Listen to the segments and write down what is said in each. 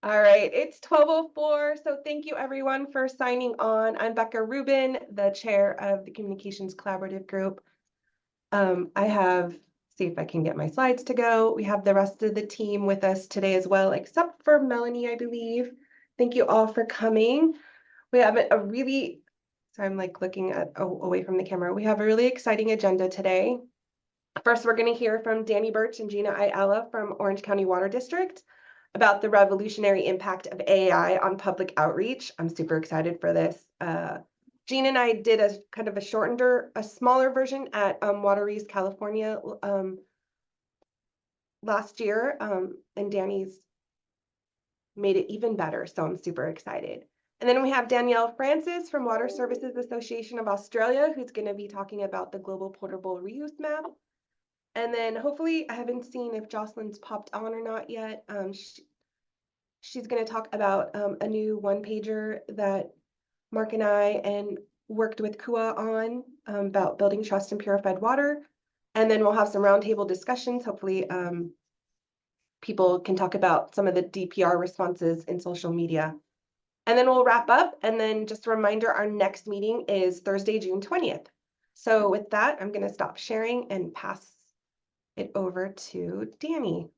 All right, it's 12:04, so thank you everyone for signing on. I'm Becca Rubin, the chair of the Communications Collaborative Group. I have, see if I can get my slides to go. We have the rest of the team with us today as well, except for Melanie, I believe. Thank you all for coming. We have a really, so I'm like looking at away from the camera. We have a really exciting agenda today. First, we're going to hear from Danny Birch and Gina Ayala from Orange County Water District about the revolutionary impact of AI on public outreach. I'm super excited for this. Gina and I did a kind of a smaller version at WateReuse, California last year, and Danny's made it even better, so I'm super excited. And then we have Danielle Francis from Water Services Association of Australia, who's going to be talking about the Global Portable Reuse Map. And then hopefully, I haven't seen if Jocelyn's popped on or not yet. She's going to talk about a new one-pager that Mark and I worked with KUA on about building trust in purified water. And then we'll have some roundtable discussions. Hopefully, people can talk about some of the DPR responses in social media. And then we'll wrap up. And then just a reminder, our next meeting is Thursday, June 20th. So with that, I'm going to stop sharing and pass it over to Danny.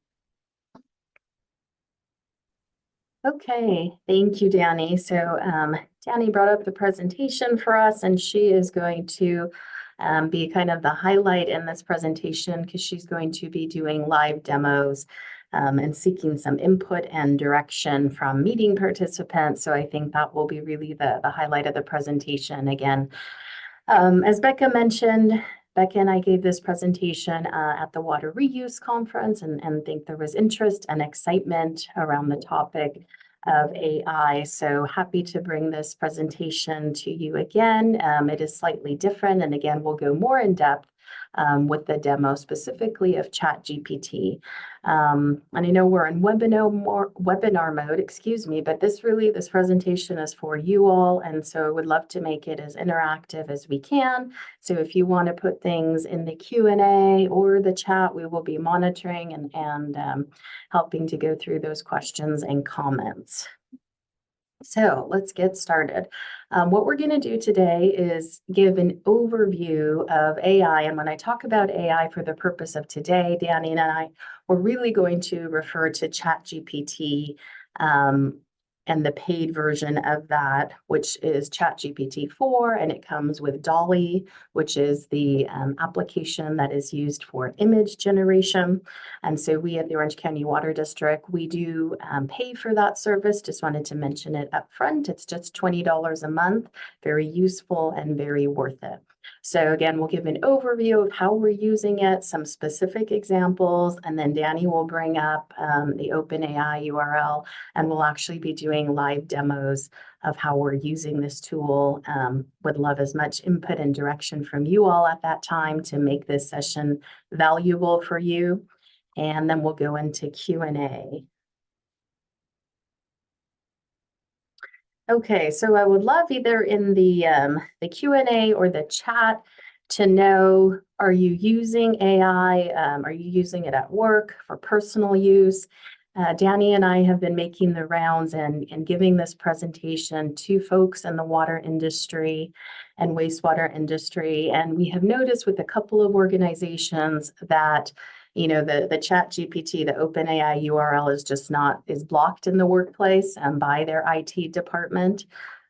Okay, thank you, Danny. So Danny brought up the presentation for us, and she is going to be kind of the highlight in this presentation because she's going to be doing live demos and seeking some input and direction from meeting participants. So I think that will be really the highlight of the presentation. Again, as Becca mentioned, Becca and I gave this presentation at the Water Reuse Conference and think there was interest and excitement around the topic of AI. So happy to bring this presentation to you again. It is slightly different. And again, we'll go more in depth with the demo specifically of ChatGPT. And I know we're in webinar mode, excuse me, but this presentation is for you all. And so I would love to make it as interactive as we can. So if you want to put things in the Q&A or the chat, we will be monitoring and helping to go through those questions and comments. So let's get started. What we're going to do today is give an overview of AI. And when I talk about AI for the purpose of today, Danny and I, we're really going to refer to ChatGPT and the paid version of that, which is ChatGPT 4, and it comes with DALL-E, which is the application that is used for image generation. And so we at the Orange County Water District, we do pay for that service. Just wanted to mention it up front. It's just $20 a month, very useful and very worth it. So again, we'll give an overview of how we're using it, some specific examples, and then Danny will bring up the OpenAI URL, and we'll actually be doing live demos of how we're using this tool. Would love as much input and direction from you all at that time to make this session valuable for you. And then we'll go into Q&A. Okay, so I would love either in the Q&A or the chat to know, are you using AI? Are you using it at work for personal use? Danny and I have been making the rounds and giving this presentation to folks in the water industry and wastewater industry. And we have noticed with a couple of organizations that the ChatGPT, the OpenAI URL is blocked in the workplace and by their IT department.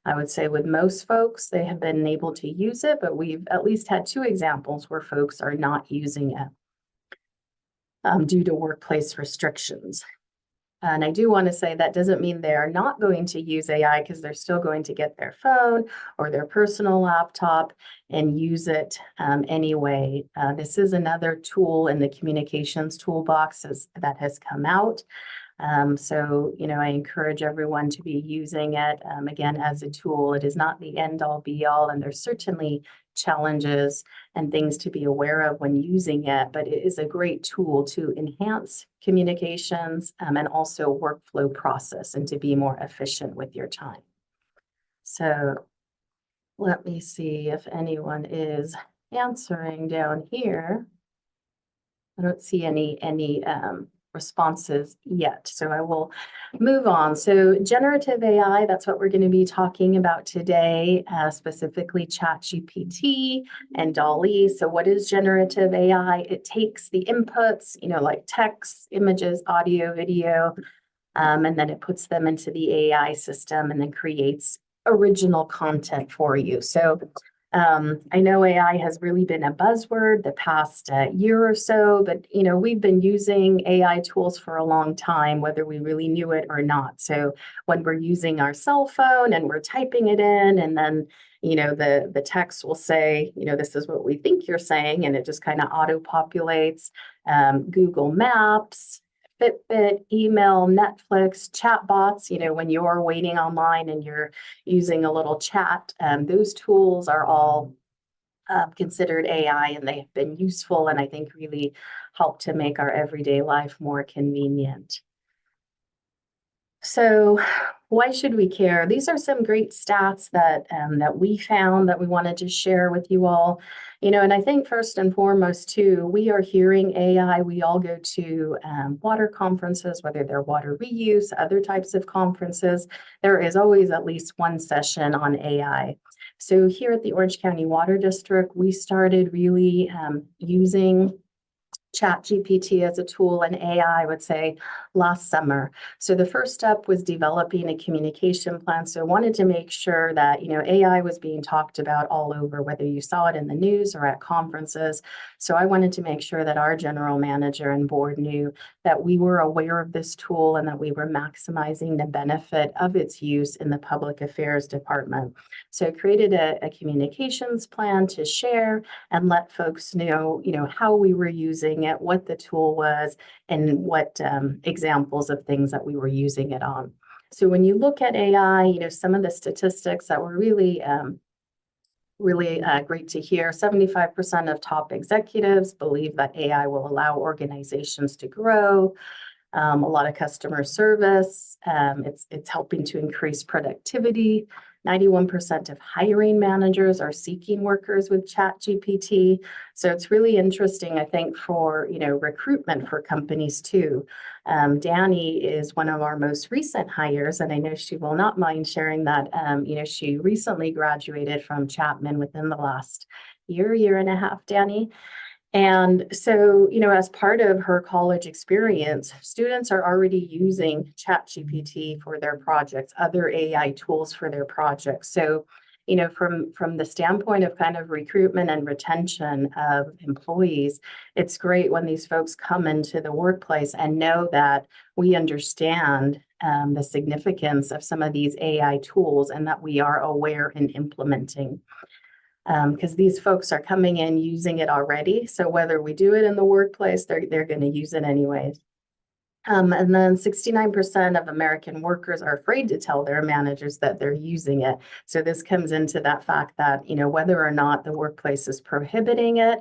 I would say with most folks, they have been able to use it, but we've at least had 2 examples where folks are not using it due to workplace restrictions. And I do want to say that doesn't mean they are not going to use AI, because they're still going to get their phone or their personal laptop and use it anyway. This is another tool in the communications toolbox that has come out. So, I encourage everyone to be using it, again, as a tool. It is not the end all be all, and there's certainly challenges and things to be aware of when using it, but it is a great tool to enhance communications and also workflow process and to be more efficient with your time. So let me see if anyone is answering down here. I don't see any responses yet. So I will move on. So generative AI, that's what we're going to be talking about today, specifically ChatGPT and DALL-E. So what is generative AI? It takes the inputs, like text, images, audio, video, and then it puts them into the AI system and then creates original content for you. So I know AI has really been a buzzword the past year or so, but we've been using AI tools for a long time, whether we really knew it or not. So when we're using our cell phone and we're typing it in, and then the text will say, this is what we think you're saying, and it just kind of auto-populates. Google Maps, Fitbit, email, Netflix, chatbots, when you're waiting online and you're using a little chat, those tools are all considered AI, and they have been useful and I think really help to make our everyday life more convenient. So why should we care? These are some great stats that we found that we wanted to share with you all. And I think first and foremost too, we are hearing AI. We all go to water conferences, whether they're water reuse, other types of conferences. There is always at least one session on AI. So here at the Orange County Water District, we started really using ChatGPT as a tool and AI, I would say, last summer. So the first step was developing a communication plan. So I wanted to make sure that, AI was being talked about all over, whether you saw it in the news or at conferences. So I wanted to make sure that our general manager and board knew that we were aware of this tool and that we were maximizing the benefit of its use in the public affairs department. So I created a communications plan to share and let folks know, how we were using it, what the tool was, and what examples of things that we were using it on. So when you look at AI, some of the statistics that were really great to hear. 75% of top executives believe that AI will allow organizations to grow. A lot of customer service. It's helping to increase productivity. 91% of hiring managers are seeking workers with ChatGPT. So it's really interesting, I think, for recruitment for companies too. Danny is one of our most recent hires, and I know she will not mind sharing that. She recently graduated from Chapman within the last year and a half, Danny. And so, as part of her college experience, students are already using ChatGPT for their projects, other AI tools for their projects. So, from the standpoint of kind of recruitment and retention of employees, it's great when these folks come into the workplace and know that we understand the significance of some of these AI tools and that we are aware and implementing. Because these folks are coming in using it already. So whether we do it in the workplace, they're going to use it anyways. And then 69% of American workers are afraid to tell their managers that they're using it. So this comes into that fact that, whether or not the workplace is prohibiting it,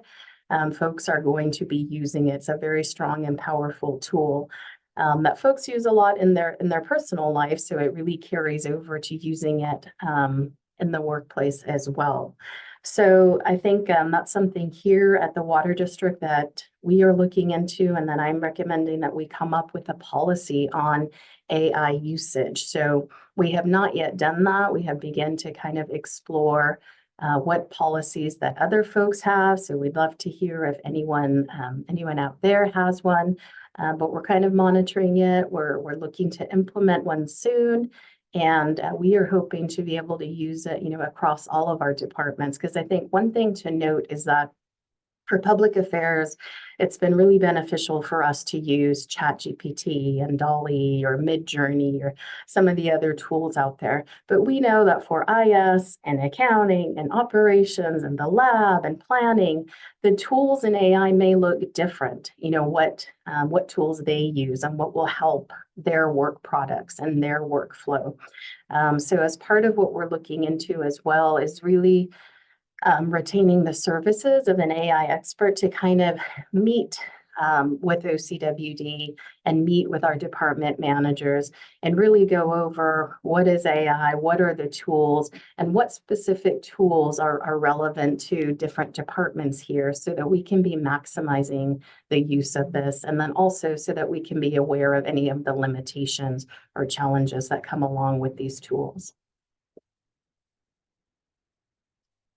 folks are going to be using it. It's a very strong and powerful tool that folks use a lot in their personal life. So it really carries over to using it in the workplace as well. So I think that's something here at the Water District that we are looking into, and then I'm recommending that we come up with a policy on AI usage. So we have not yet done that. We have begun to kind of explore what policies that other folks have. So we'd love to hear if anyone out there has one, but we're kind of monitoring it. We're looking to implement one soon. And we are hoping to be able to use it, across all of our departments. Because I think one thing to note is that for public affairs, it's been really beneficial for us to use ChatGPT and DALL-E or Midjourney or some of the other tools out there. But we know that for IS and accounting and operations and the lab and planning, the tools in AI may look different. What tools they use and what will help their work products and their workflow. So as part of what we're looking into as well is really retaining the services of an AI expert to kind of meet with OCWD and meet with our department managers and really go over what is AI, what are the tools, and what specific tools are relevant to different departments here so that we can be maximizing the use of this. And then also so that we can be aware of any of the limitations or challenges that come along with these tools.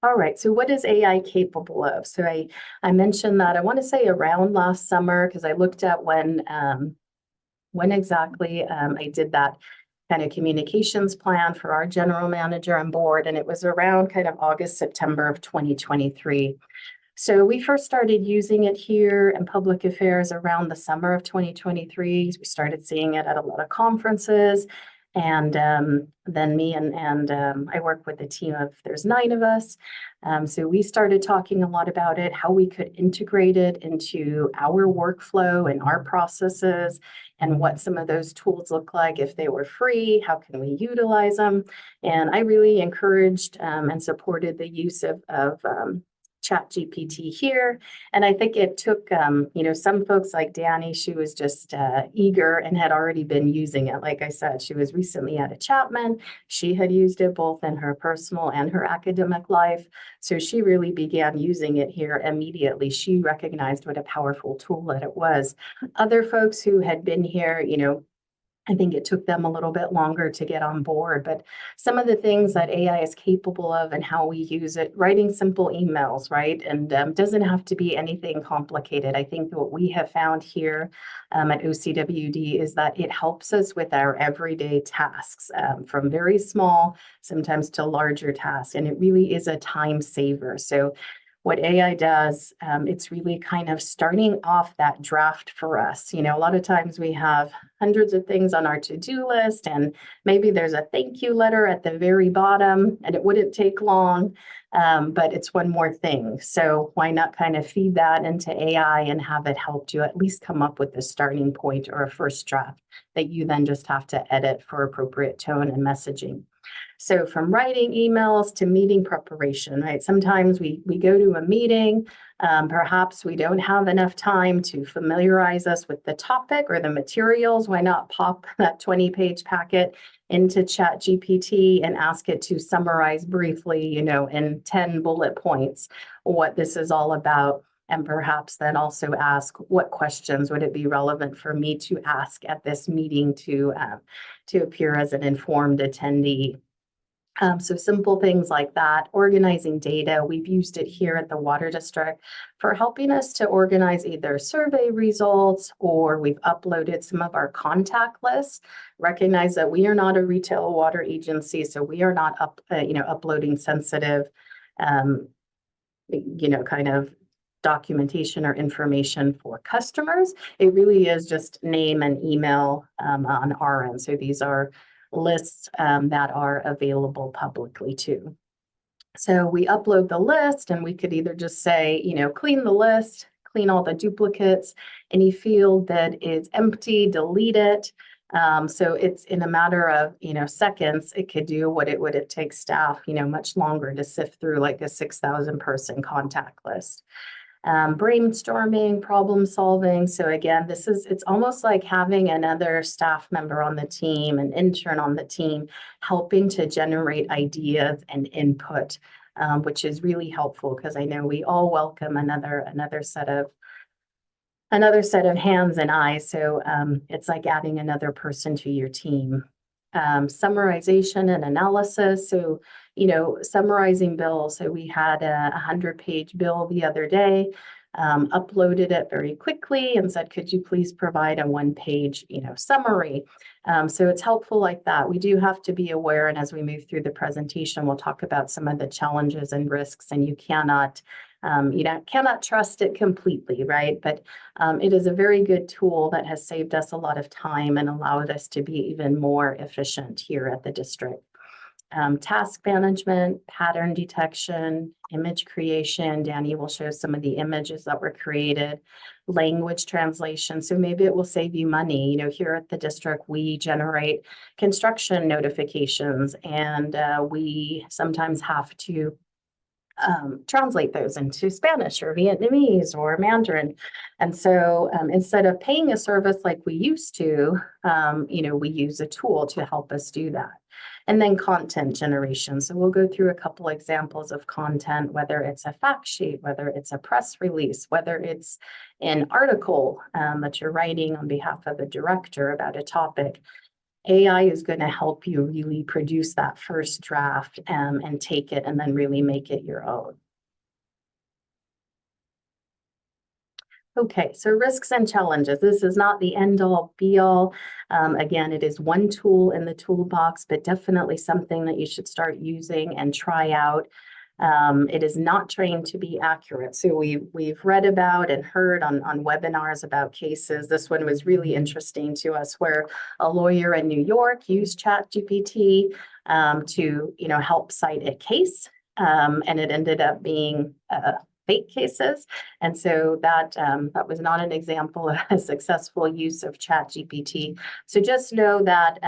All right, so what is AI capable of? So I mentioned that I want to say around last summer because I looked at when exactly I did that kind of communications plan for our general manager on board, and it was around kind of August, September of 2023. So we first started using it here in public affairs around the summer of 2023. We started seeing it at a lot of conferences. And then me and I work with a team of, there's 9 of us. So we started talking a lot about it, how we could integrate it into our workflow and our processes, and what some of those tools look like if they were free, how can we utilize them? And I really encouraged and supported the use of ChatGPT here. And I think it took, some folks like Danny, she was just eager and had already been using it. Like I said, she was recently at a Chapman. She had used it both in her personal and her academic life. So she really began using it here immediately. She recognized what a powerful tool that it was. Other folks who had been here, I think it took them a little bit longer to get on board, but some of the things that AI is capable of and how we use it, writing simple emails, right? And doesn't have to be anything complicated. I think what we have found here at OCWD is that it helps us with our everyday tasks, from very small, sometimes to larger tasks. And it really is a time saver. So what AI does, it's really kind of starting off that draft for us. A lot of times we have hundreds of things on our to-do list, and maybe there's a thank you letter at the very bottom, and it wouldn't take long, but it's one more thing. So why not kind of feed that into AI and have it help you at least come up with a starting point or a first draft that you then just have to edit for appropriate tone and messaging. So from writing emails to meeting preparation, right? Sometimes we go to a meeting, perhaps we don't have enough time to familiarize us with the topic or the materials. Why not pop that 20-page packet into ChatGPT and ask it to summarize briefly, in 10 bullet points, what this is all about? And perhaps then also ask, what questions would it be relevant for me to ask at this meeting to appear as an informed attendee? So simple things like that, organizing data. We've used it here at the Water District for helping us to organize either survey results, or we've uploaded some of our contact lists. Recognize that we are not a retail water agency, so we are not uploading sensitive, kind of documentation or information for customers. It really is just name and email on our end. So these are lists that are available publicly too. So we upload the list, and we could either just say, clean the list, clean all the duplicates, any field that is empty, delete it. So it's in a matter of, seconds, it could do what it would take staff, much longer to sift through like a 6,000 person contact list. Brainstorming, problem solving. So again, it's almost like having another staff member on the team, an intern on the team, helping to generate ideas and input, which is really helpful because I know we all welcome another set of hands and eyes. So it's like adding another person to your team. Summarization and analysis. So, summarizing bills. So we had a 100-page bill the other day, uploaded it very quickly and said, could you please provide a 1-page, summary? So it's helpful like that. We do have to be aware. And as we move through the presentation, we'll talk about some of the challenges and risks, and you cannot trust it completely, right? But it is a very good tool that has saved us a lot of time and allowed us to be even more efficient here at the district. Task management, pattern detection, image creation. Danny will show some of the images that were created. Language translation. So maybe it will save you money. Here at the district, we generate construction notifications, and we sometimes have to translate those into Spanish or Vietnamese or Mandarin. And so instead of paying a service like we used to, we use a tool to help us do that. And then content generation. So we'll go through a couple examples of content, whether it's a fact sheet, whether it's a press release, whether it's an article that you're writing on behalf of a director about a topic. AI is going to help you really produce that first draft and take it and then really make it your own. Okay, so risks and challenges. This is not the end all be all. Again, it is one tool in the toolbox, but definitely something that you should start using and try out. It is not trained to be accurate. So we've read about and heard on webinars about cases. This one was really interesting to us, where a lawyer in New York used ChatGPT to help cite a case, and it ended up being fake cases. And so that was not an example of a successful use of ChatGPT. So just know that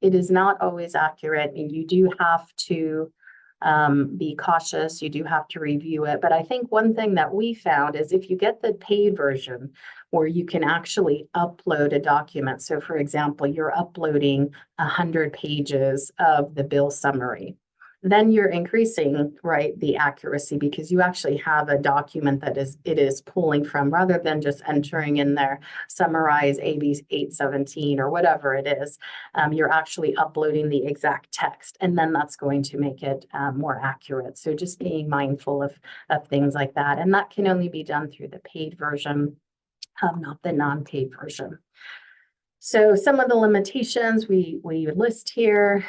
it is not always accurate, and you do have to be cautious. You do have to review it. But I think one thing that we found is if you get the paid version where you can actually upload a document. So for example, you're uploading 100 pages of the bill summary. Then you're increasing, right, the accuracy, because you actually have a document that it is pulling from, rather than just entering in there, summarize AB 817 or whatever it is. You're actually uploading the exact text, and then that's going to make it more accurate. So just being mindful of things like that. And that can only be done through the paid version, not the non-paid version. So some of the limitations we list here,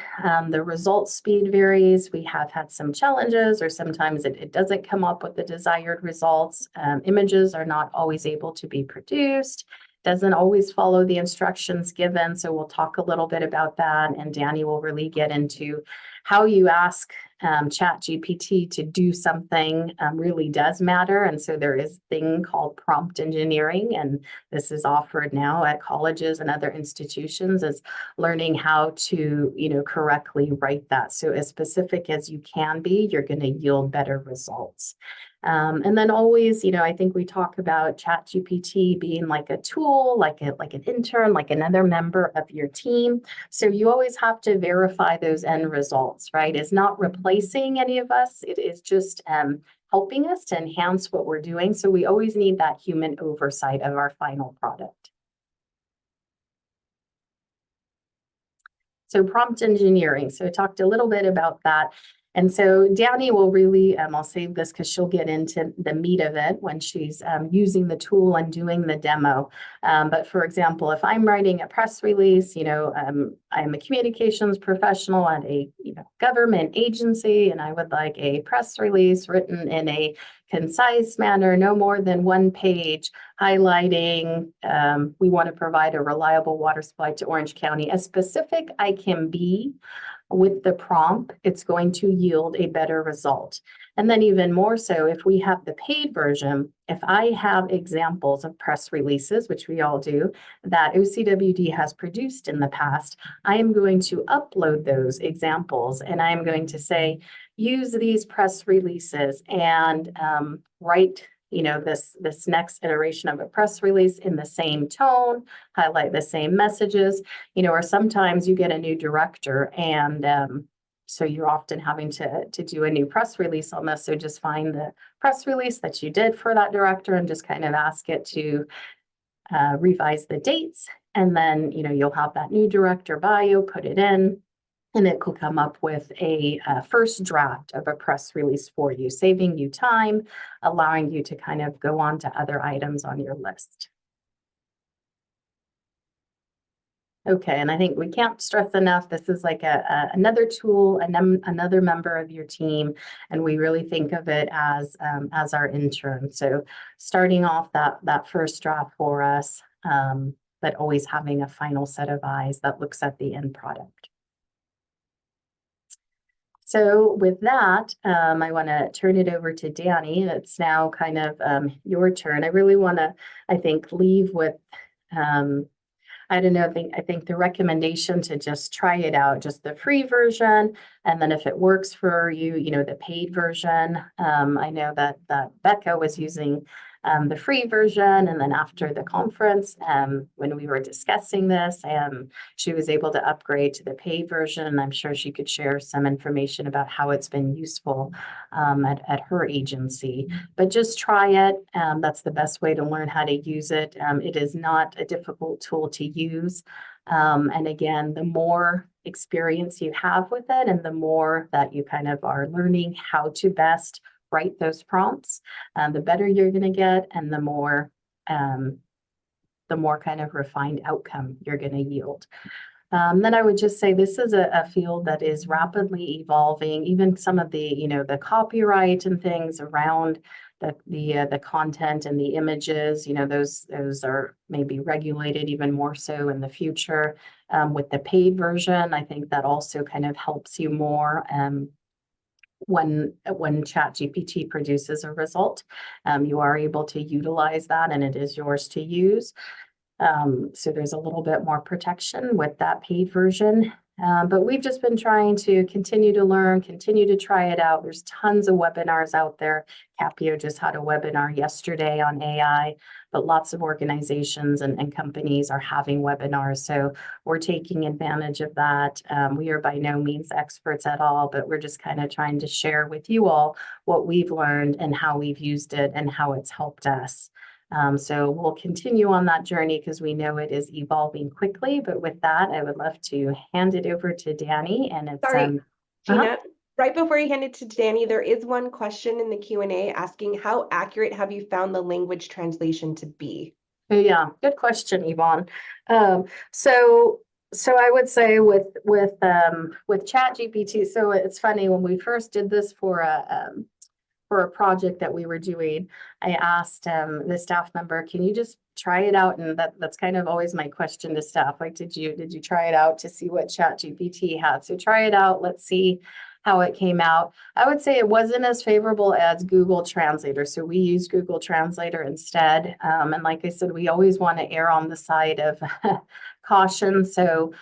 the result speed varies. We have had some challenges, or sometimes it doesn't come up with the desired results. Images are not always able to be produced, doesn't always follow the instructions given. So we'll talk a little bit about that, and Danny will really get into how you ask ChatGPT to do something really does matter. And so there is a thing called prompt engineering, and this is offered now at colleges and other institutions, as learning how to, correctly write that. So as specific as you can be, you're going to yield better results. And then always, I think we talk about ChatGPT being like a tool, like an intern, like another member of your team. So you always have to verify those end results, right? It's not replacing any of us. It is just helping us to enhance what we're doing. So we always need that human oversight of our final product. So prompt engineering. So I talked a little bit about that. And so Danny will really, I'll save this because she'll get into the meat of it when she's using the tool and doing the demo. But for example, if I'm writing a press release, I'm a communications professional at a government agency, and I would like a press release written in a concise manner, no more than 1 page, highlighting, we want to provide a reliable water supply to Orange County. As specific I can be with the prompt, it's going to yield a better result. And then even more so, if we have the paid version, if I have examples of press releases, which we all do, that OCWD has produced in the past, I am going to upload those examples, and I am going to say, use these press releases and write this next iteration of a press release in the same tone, highlight the same messages, or sometimes you get a new director, and so you're often having to do a new press release on this. So just find the press release that you did for that director and just kind of ask it to revise the dates. And then, you'll have that new director bio, put it in, and it will come up with a first draft of a press release for you, saving you time, allowing you to kind of go on to other items on your list. Okay, and I think we can't stress enough, this is like another tool, another member of your team, and we really think of it as our intern. So starting off that first draft for us, but always having a final set of eyes that looks at the end product. So with that, I want to turn it over to Danny. It's now kind of your turn. I really want to, I think, leave with I don't know, I think the recommendation to just try it out, just the free version, and then if it works for you, you know, the paid version. I know that Becca was using the free version, and then after the conference, when we were discussing this, she was able to upgrade to the paid version, and I'm sure she could share some information about how it's been useful at her agency. But just try it. That's the best way to learn how to use it. It is not a difficult tool to use. And again, the more experience you have with it and the more that you kind of are learning how to best write those prompts, the better you're going to get, and the more kind of refined outcome you're going to yield. Then I would just say this is a field that is rapidly evolving. Even some of the, you know, the copyright and things around the content and the images, you know, those are maybe regulated even more so in the future. With the paid version, I think that also kind of helps you more. When ChatGPT produces a result, you are able to utilize that and it is yours to use. So there's a little bit more protection with that paid version. But we've just been trying to continue to learn, continue to try it out. There's tons of webinars out there. Capio just had a webinar yesterday on AI, but lots of organizations and companies are having webinars. So we're taking advantage of that. We are by no means experts at all, but we're just kind of trying to share with you all what we've learned and how we've used it and how it's helped us. So we'll continue on that journey because we know it is evolving quickly. But with that, I would love to hand it over to Danny. And it's Sorry, Gina, right before you hand it to Danny, there is one question in the Q&A asking, how accurate have you found the language translation to be? Yeah, good question, Yvonne. So I would say with ChatGPT, so it's funny when we first did this for a project that we were doing, I asked the staff member, can you just try it out? And that's kind of always my question to staff. Like, did you try it out to see what ChatGPT had? So try it out. Let's see how it came out. I would say it wasn't as favorable as Google Translator. So we use Google Translator instead. And like I said, we always want to err on the side of caution. So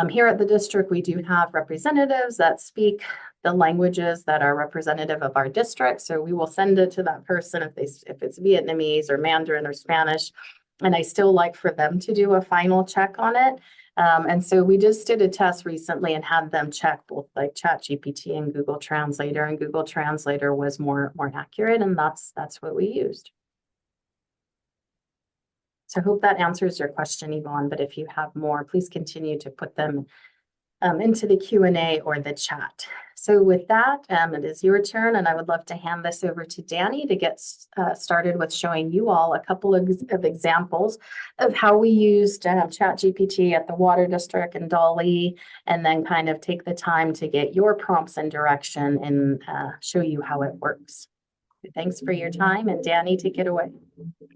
here at the district, we do have representatives that speak the languages that are representative of our district. So we will send it to that person if it's Vietnamese or Mandarin or Spanish. And I still like for them to do a final check on it. And so we just did a test recently and had them check both like ChatGPT and Google Translator, and Google Translator was more accurate, and that's what we used. So I hope that answers your question, Yvonne, but if you have more, please continue to put them into the Q&A or the chat. So with that, it is your turn, and I would love to hand this over to Danny to get started with showing you all a couple of examples of how we used ChatGPT at the Water District and Dolly, and then kind of take the time to get your prompts and direction and show you how it works. Thanks for your time, and Danny, take it away.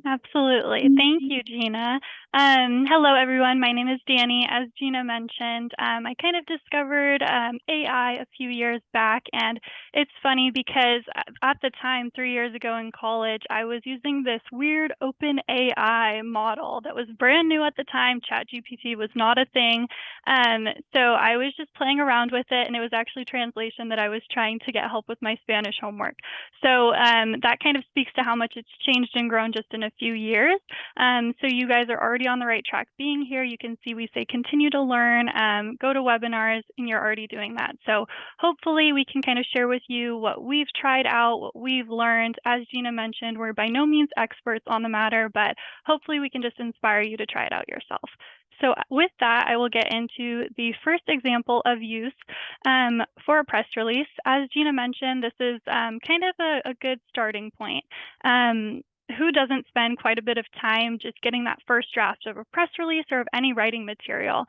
Absolutely. Thank you, Gina. Hello, everyone. My name is Danny. As Gina mentioned, I kind of discovered AI a few years back, and it's funny because at the time, 3 years ago in college, I was using this weird open AI model that was brand new at the time. ChatGPT was not a thing. So I was just playing around with it, and it was actually translation that I was trying to get help with my Spanish homework. So that kind of speaks to how much it's changed and grown just in a few years. So you guys are already on the right track being here. You can see we say continue to learn, go to webinars, and you're already doing that. So hopefully we can kind of share with you what we've tried out, what we've learned. As Gina mentioned, we're by no means experts on the matter, but hopefully we can just inspire you to try it out yourself. So with that, I will get into the first example of use for a press release. As Gina mentioned, this is kind of a good starting point. Who doesn't spend quite a bit of time just getting that first draft of a press release or of any writing material?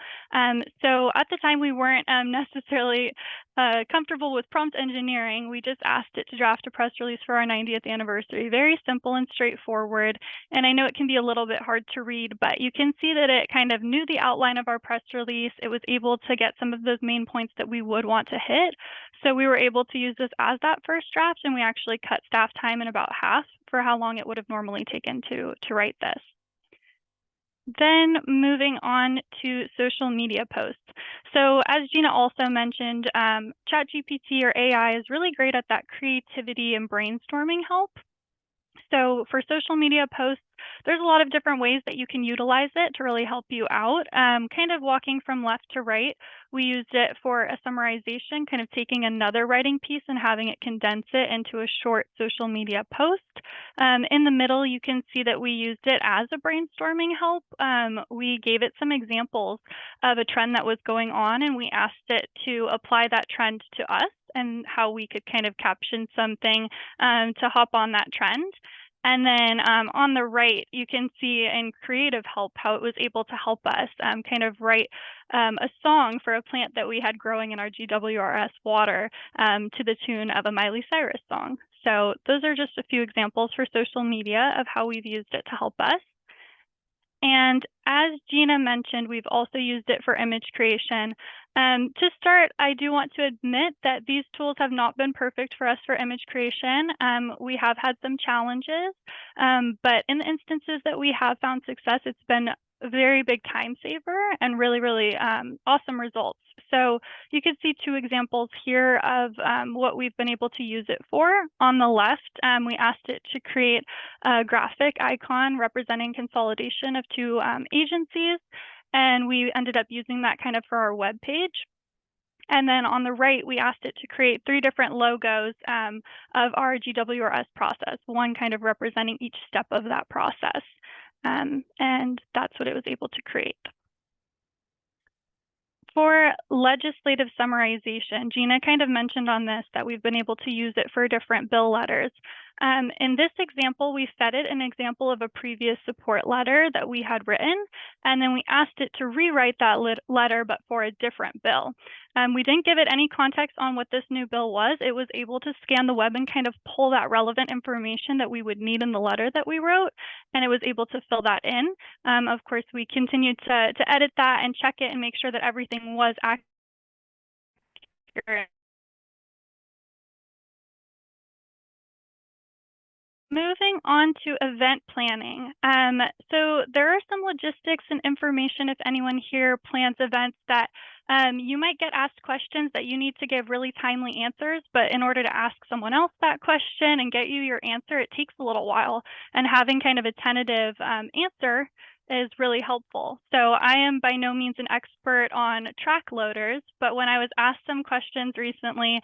So at the time, we weren't necessarily comfortable with prompt engineering. We just asked it to draft a press release for our 90th anniversary. Very simple and straightforward. And I know it can be a little bit hard to read, but you can see that it kind of knew the outline of our press release. It was able to get some of those main points that we would want to hit. So we were able to use this as that first draft, and we actually cut staff time in about half for how long it would have normally taken to write this. Then moving on to social media posts. So as Gina also mentioned, ChatGPT or AI is really great at that creativity and brainstorming help. So for social media posts, there's a lot of different ways that you can utilize it to really help you out. Kind of walking from left to right, we used it for a summarization, kind of taking another writing piece and having it condense it into a short social media post. In the middle, you can see that we used it as a brainstorming help. We gave it some examples of a trend that was going on, and we asked it to apply that trend to us and how we could kind of caption something to hop on that trend. And then on the right, you can see in creative help how it was able to help us kind of write a song for a plant that we had growing in our GWRS water to the tune of a Miley Cyrus song. So those are just a few examples for social media of how we've used it to help us. And as Gina mentioned, we've also used it for image creation. To start, I do want to admit that these tools have not been perfect for us for image creation. We have had some challenges, but in the instances that we have found success, it's been a very big time saver and really, really awesome results. So you can see two examples here of what we've been able to use it for. On the left, we asked it to create a graphic icon representing consolidation of two agencies, and we ended up using that kind of for our web page. And then on the right, we asked it to create 3 different logos of our GWRS process, one kind of representing each step of that process. And that's what it was able to create. For legislative summarization, Gina kind of mentioned on this that we've been able to use it for different bill letters. In this example, we fed it an example of a previous support letter that we had written, and then we asked it to rewrite that letter, but for a different bill. We didn't give it any context on what this new bill was. It was able to scan the web and kind of pull that relevant information that we would need in the letter that we wrote, and it was able to fill that in. Of course, we continued to edit that and check it and make sure that everything was accurate. Moving on to event planning. So there are some logistics and information if anyone here plans events that you might get asked questions that you need to give really timely answers, but in order to ask someone else that question and get you your answer, it takes a little while. And having kind of a tentative answer is really helpful. So I am by no means an expert on track loaders, but when I was asked some questions recently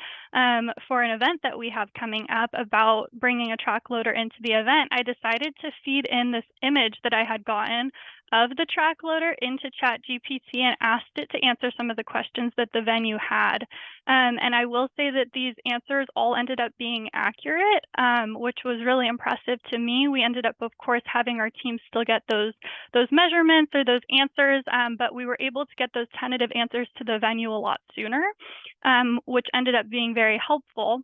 for an event that we have coming up about bringing a track loader into the event, I decided to feed in this image that I had gotten of the track loader into ChatGPT and asked it to answer some of the questions that the venue had. And I will say that these answers all ended up being accurate, which was really impressive to me. We ended up, of course, having our team still get those measurements or those answers, but we were able to get those tentative answers to the venue a lot sooner, which ended up being very helpful.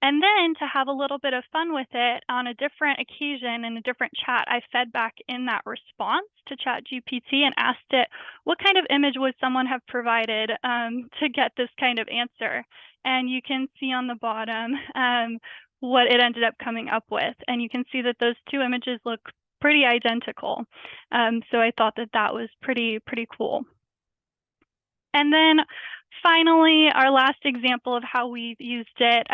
And then to have a little bit of fun with it on a different occasion in a different chat, I fed back in that response to ChatGPT and asked it, what kind of image would someone have provided to get this kind of answer? And you can see on the bottom what it ended up coming up with. And you can see that those two images look pretty identical. So I thought that that was pretty cool. And then finally, our last example of how we've used it,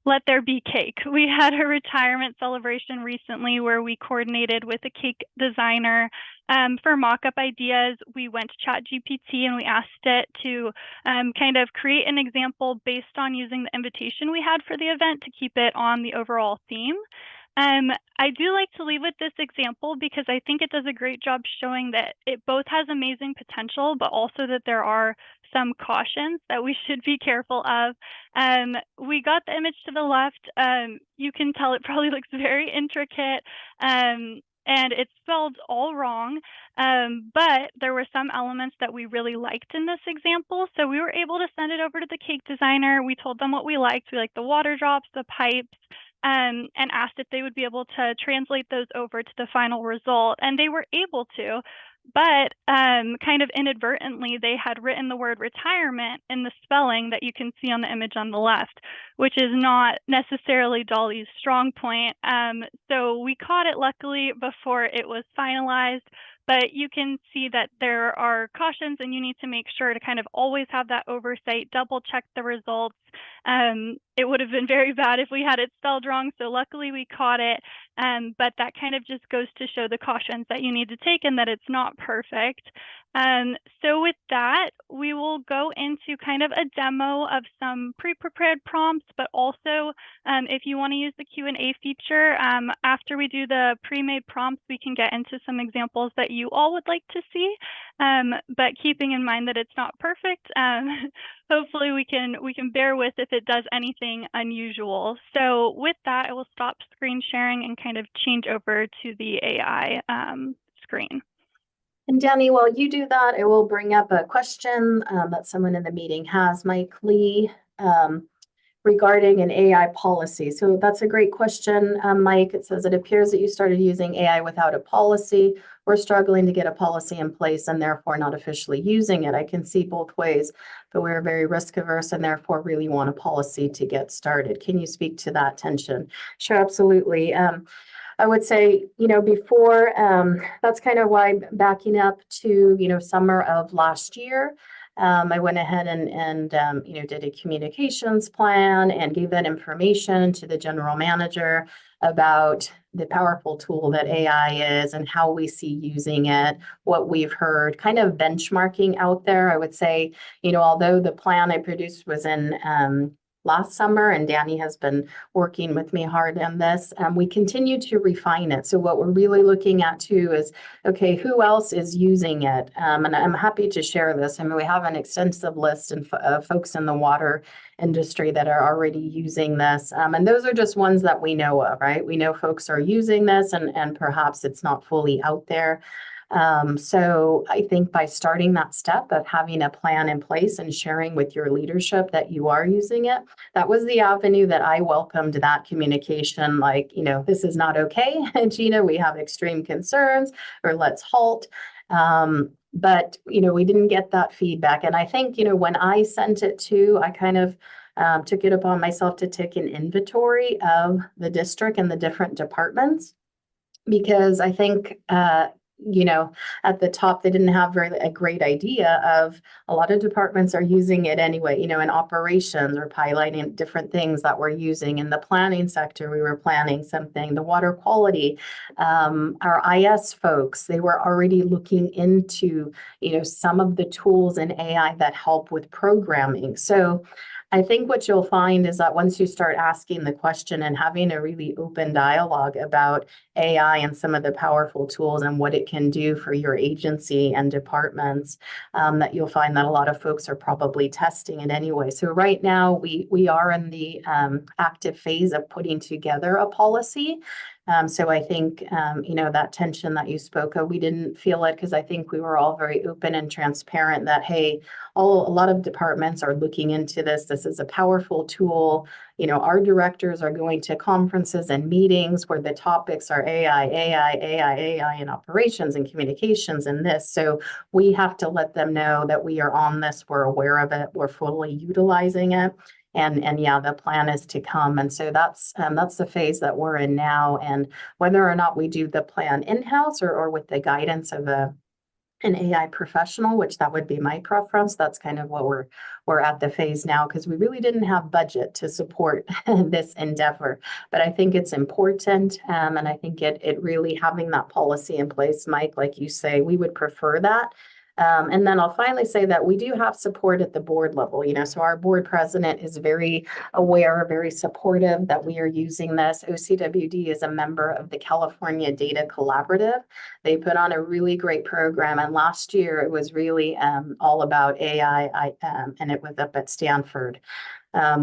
let there be cake. We had a retirement celebration recently where we coordinated with a cake designer for mock-up ideas. We went to ChatGPT and we asked it to kind of create an example based on using the invitation we had for the event to keep it on the overall theme. I do like to leave with this example because I think it does a great job showing that it both has amazing potential, but also that there are some cautions that we should be careful of. We got the image to the left. You can tell it probably looks very intricate. And it's spelled all wrong, but there were some elements that we really liked in this example. So we were able to send it over to the cake designer. We told them what we liked. We liked the water drops, the pipes, and asked if they would be able to translate those over to the final result. And they were able to, but kind of inadvertently, they had written the word retirement in the spelling that you can see on the image on the left, which is not necessarily Dolly's strong point. So we caught it luckily before it was finalized, but you can see that there are cautions, and you need to make sure to kind of always have that oversight, double check the results. It would have been very bad if we had it spelled wrong, so luckily we caught it. But that kind of just goes to show the cautions that you need to take and that it's not perfect. So with that, we will go into kind of a demo of some pre-prepared prompts, but also if you want to use the Q&A feature, after we do the pre-made prompts, we can get into some examples that you all would like to see. But keeping in mind that it's not perfect, hopefully we can bear with if it does anything unusual. So with that, I will stop screen sharing and kind of change over to the AI screen. And Danny, while you do that, I will bring up a question that someone in the meeting has, Mike Lee, regarding an AI policy. So that's a great question, Mike. It says, it appears that you started using AI without a policy. We're struggling to get a policy in place and therefore not officially using it. I can see both ways, but we're very risk averse and therefore really want a policy to get started. Can you speak to that tension? Sure, absolutely. I would say, before, that's kind of why backing up to, summer of last year, I went ahead and did a communications plan and gave that information to the general manager about the powerful tool that AI is and how we see using it, what we've heard, kind of benchmarking out there. I would say, although the plan I produced was in last summer, and Danny has been working with me hard on this. We continue to refine it. So what we're really looking at too is, okay, who else is using it? And I'm happy to share this. I mean, we have an extensive list of folks in the water industry that are already using this. And those are just ones that we know of, right? We know folks are using this and perhaps it's not fully out there. So I think by starting that step of having a plan in place and sharing with your leadership that you are using it, that was the avenue that I welcomed that communication, like, this is not okay, Gina, we have extreme concerns, or let's halt. But, we didn't get that feedback. And I think, when I sent it to, I kind of took it upon myself to take an inventory of the district and the different departments, because I think, at the top, they didn't have a great idea of a lot of departments are using it anyway, in operations or piloting different things that we're using. In the planning sector, we were planning something, the water quality, our IS folks, they were already looking into, some of the tools in AI that help with programming. So I think what you'll find is that once you start asking the question and having a really open dialogue about AI and some of the powerful tools and what it can do for your agency and departments, that you'll find that a lot of folks are probably testing it anyway. So right now we are in the active phase of putting together a policy. So I think, that tension that you spoke of, we didn't feel it because I think we were all very open and transparent that, hey, a lot of departments are looking into this. This is a powerful tool. Our directors are going to conferences and meetings where the topics are AI in operations and communications and this. So we have to let them know that we are on this, we're aware of it, we're fully utilizing it. And yeah, the plan is to come. And so that's the phase that we're in now. And whether or not we do the plan in-house or with the guidance of an AI professional, which that would be my preference, that's kind of what we're at the phase now, because we really didn't have budget to support this endeavor. But I think it's important, and I think it really having that policy in place, Mike, like you say, we would prefer that. And then I'll finally say that we do have support at the board level, so our board president is very aware, very supportive that we are using this. OCWD is a member of the California Data Collaborative. They put on a really great program, and last year it was really all about AI, and it was up at Stanford.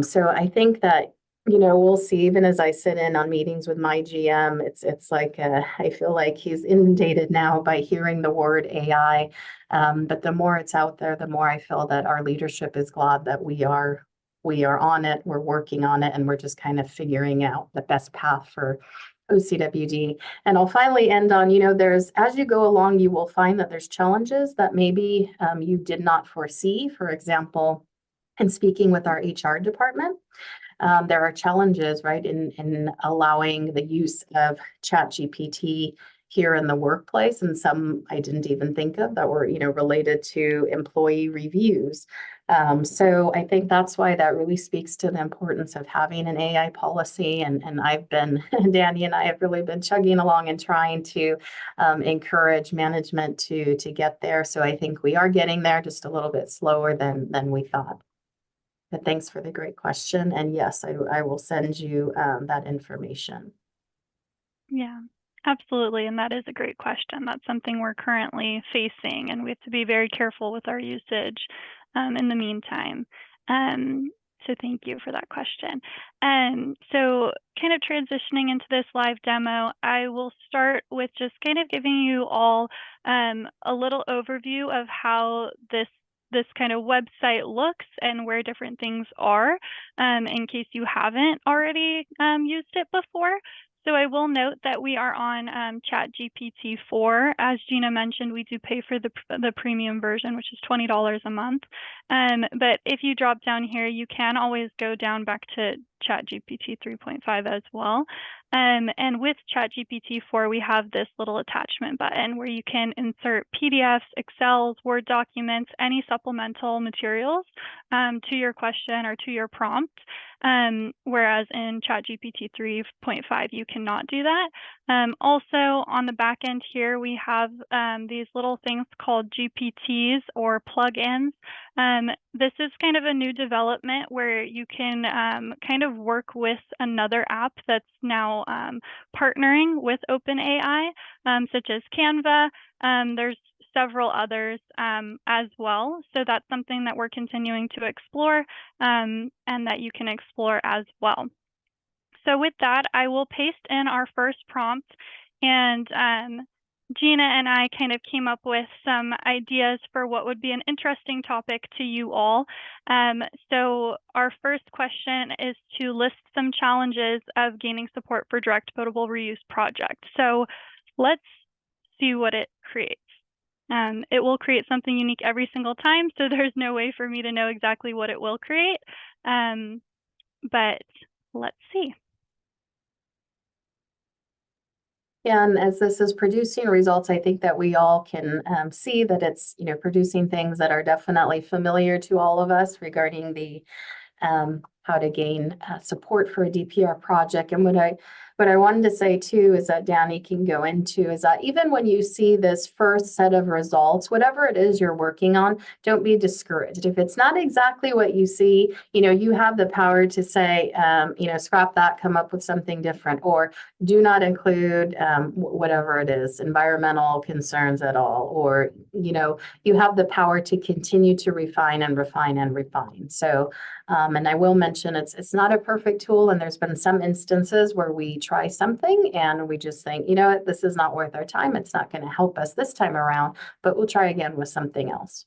So I think that we'll see. Even as I sit in on meetings with my GM, it's like I feel like he's inundated now by hearing the word AI. But the more it's out there, the more I feel that our leadership is glad that we are on it, we're working on it, and we're just kind of figuring out the best path for OCWD. And I'll finally end on, as you go along, you will find that there's challenges that maybe you did not foresee. For example, in speaking with our HR department, there are challenges, right, in allowing the use of ChatGPT here in the workplace, and some I didn't even think of that were, related to employee reviews. So I think that's why that really speaks to the importance of having an AI policy. And I've been, Danny and I have really been chugging along and trying to encourage management to get there. So I think we are getting there, just a little bit slower than we thought. But thanks for the great question. And yes, I will send you that information. Yeah, absolutely. And that is a great question. That's something we're currently facing, and we have to be very careful with our usage in the meantime. So thank you for that question. So kind of transitioning into this live demo, I will start with just kind of giving you all a little overview of how this kind of website looks and where different things are, in case you haven't already used it before. So I will note that we are on ChatGPT 4. As Gina mentioned, we do pay for the premium version, which is $20 a month. But if you drop down here, you can always go down back to ChatGPT 3.5 as well. And with ChatGPT 4, we have this little attachment button where you can insert PDFs, Excels, Word documents, any supplemental materials to your question or to your prompt. Whereas in ChatGPT 3.5, you cannot do that. Also, on the back end here, we have these little things called GPTs or plugins. This is kind of a new development where you can kind of work with another app that's now partnering with OpenAI, such as Canva. There's several others as well. So that's something that we're continuing to explore and that you can explore as well. So with that, I will paste in our first prompt, and Gina and I kind of came up with some ideas for what would be an interesting topic to you all. So our first question is to list some challenges of gaining support for direct potable reuse projects. So let's see what it creates. It will create something unique every single time, so there's no way for me to know exactly what it will create. But let's see. Yeah, and as this is producing results, I think that we all can see that it's, producing things that are definitely familiar to all of us regarding the how to gain support for a DPR project. And what I wanted to say too is that Danny can go into is that even when you see this first set of results, whatever it is you're working on, don't be discouraged. If it's not exactly what you see, you have the power to say, scrap that, come up with something different, or do not include whatever it is, environmental concerns at all, or, you have the power to continue to refine and refine and refine. So, and I will mention it's not a perfect tool, and there's been some instances where we try something and we just think, what, this is not worth our time. It's not going to help us this time around, but we'll try again with something else.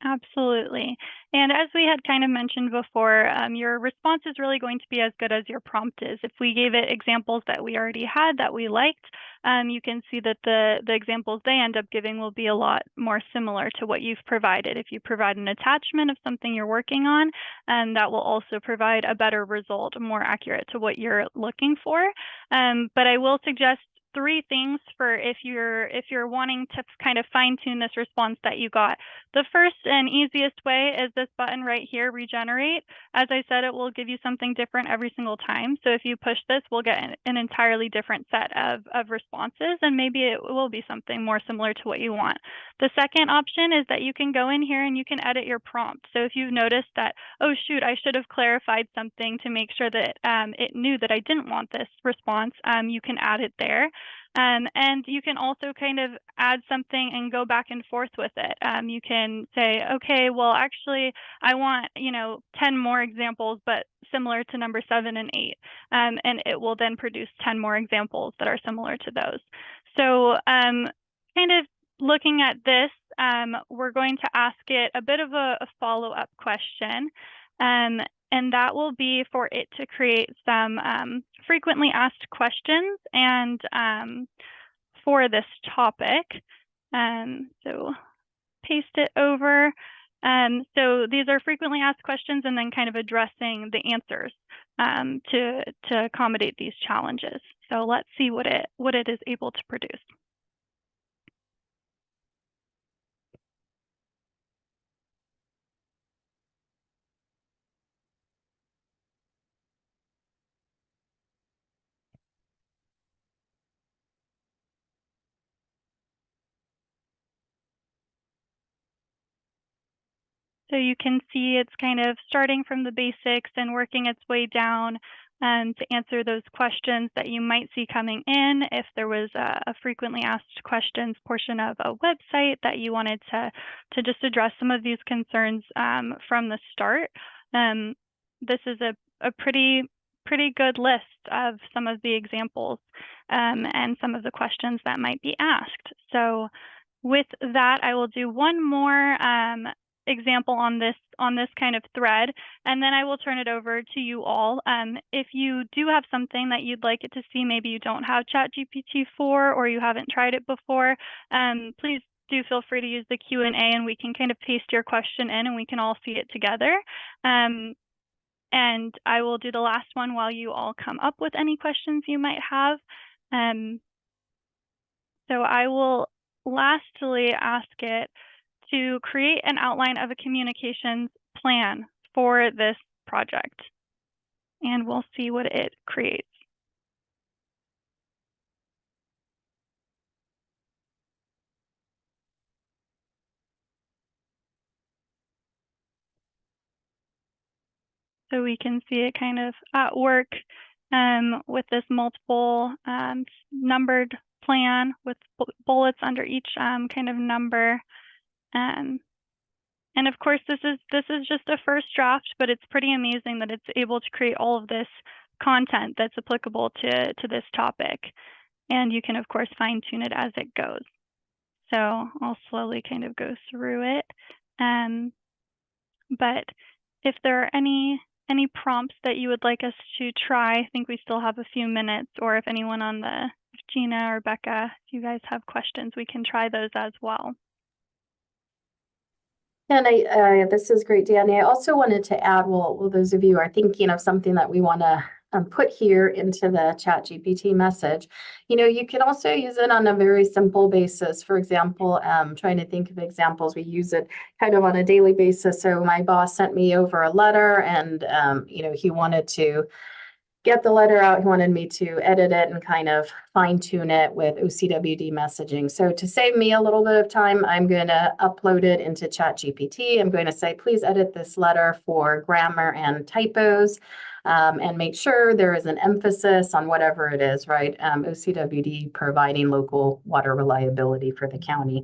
Absolutely. And as we had kind of mentioned before, your response is really going to be as good as your prompt is. If we gave it examples that we already had that we liked, you can see that the examples they end up giving will be a lot more similar to what you've provided. If you provide an attachment of something you're working on, that will also provide a better result, more accurate to what you're looking for. But I will suggest 3 things for if you're wanting to kind of fine-tune this response that you got. The first and easiest way is this button right here, regenerate. As I said, it will give you something different every single time. So if you push this, we'll get an entirely different set of responses, and maybe it will be something more similar to what you want. The second option is that you can go in here and you can edit your prompt. So if you've noticed that, oh shoot, I should have clarified something to make sure that it knew that I didn't want this response, you can add it there. And you can also kind of add something and go back and forth with it. You can say, okay, well, actually, I want, 10 more examples, but similar to number 7 and 8. And it will then produce 10 more examples that are similar to those. So kind of looking at this, we're going to ask it a bit of a follow-up question. And that will be for it to create some frequently asked questions and for this topic. So paste it over. So these are frequently asked questions and then kind of addressing the answers to accommodate these challenges. So let's see what it is able to produce. So you can see it's kind of starting from the basics and working its way down to answer those questions that you might see coming in. If there was a frequently asked questions portion of a website that you wanted to just address some of these concerns from the start, this is a pretty good list of some of the examples and some of the questions that might be asked. So with that, I will do one more example on this kind of thread, and then I will turn it over to you all. If you do have something that you'd like it to see, maybe you don't have ChatGPT 4 or you haven't tried it before, please do feel free to use the Q&A and we can kind of paste your question in and we can all see it together. And I will do the last one while you all come up with any questions you might have. So I will lastly ask it to create an outline of a communications plan for this project. And we'll see what it creates. So we can see it kind of at work with this multiple numbered plan with bullets under each kind of number. And of course, this is just a first draft, but it's pretty amazing that it's able to create all of this content that's applicable to this topic. And you can, of course, fine tune it as it goes. So I'll slowly kind of go through it. But if there are any prompts that you would like us to try, I think we still have a few minutes, or if anyone on if Gina or Becca, if you guys have questions, we can try those as well. And this is great, Danny. I also wanted to add, well, those of you are thinking of something that we want to put here into the ChatGPT message, you can also use it on a very simple basis. For example, trying to think of examples, we use it kind of on a daily basis. So my boss sent me over a letter and, he wanted to get the letter out. He wanted me to edit it and kind of fine tune it with OCWD messaging. So to save me a little bit of time, I'm going to upload it into ChatGPT. I'm going to say, please edit this letter for grammar and typos, and make sure there is an emphasis on whatever it is, right? OCWD providing local water reliability for the county.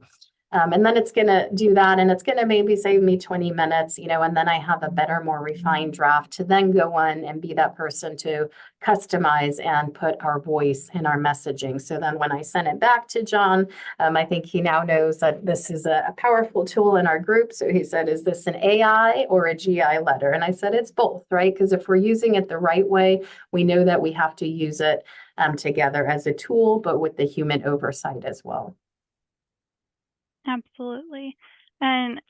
And then it's going to do that, and it's going to maybe save me 20 minutes, and then I have a better, more refined draft to then go on and be that person to customize and put our voice in our messaging. So then when I send it back to John, I think he now knows that this is a powerful tool in our group. So he said, is this an AI or a GI letter? And I said, it's both, right? Because if we're using it the right way, we know that we have to use it together as a tool, but with the human oversight as well. Absolutely. And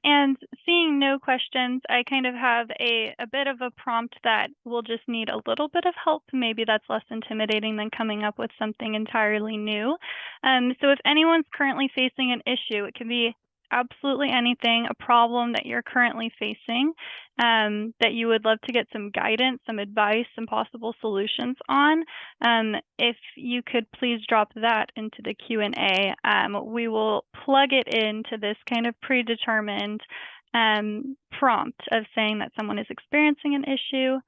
seeing no questions, I kind of have a bit of a prompt that will just need a little bit of help. Maybe that's less intimidating than coming up with something entirely new. So if anyone's currently facing an issue, it can be absolutely anything, a problem that you're currently facing, that you would love to get some guidance, some advice, some possible solutions on. If you could please drop that into the Q&A, we will plug it into this kind of predetermined prompt of saying that someone is experiencing an issue.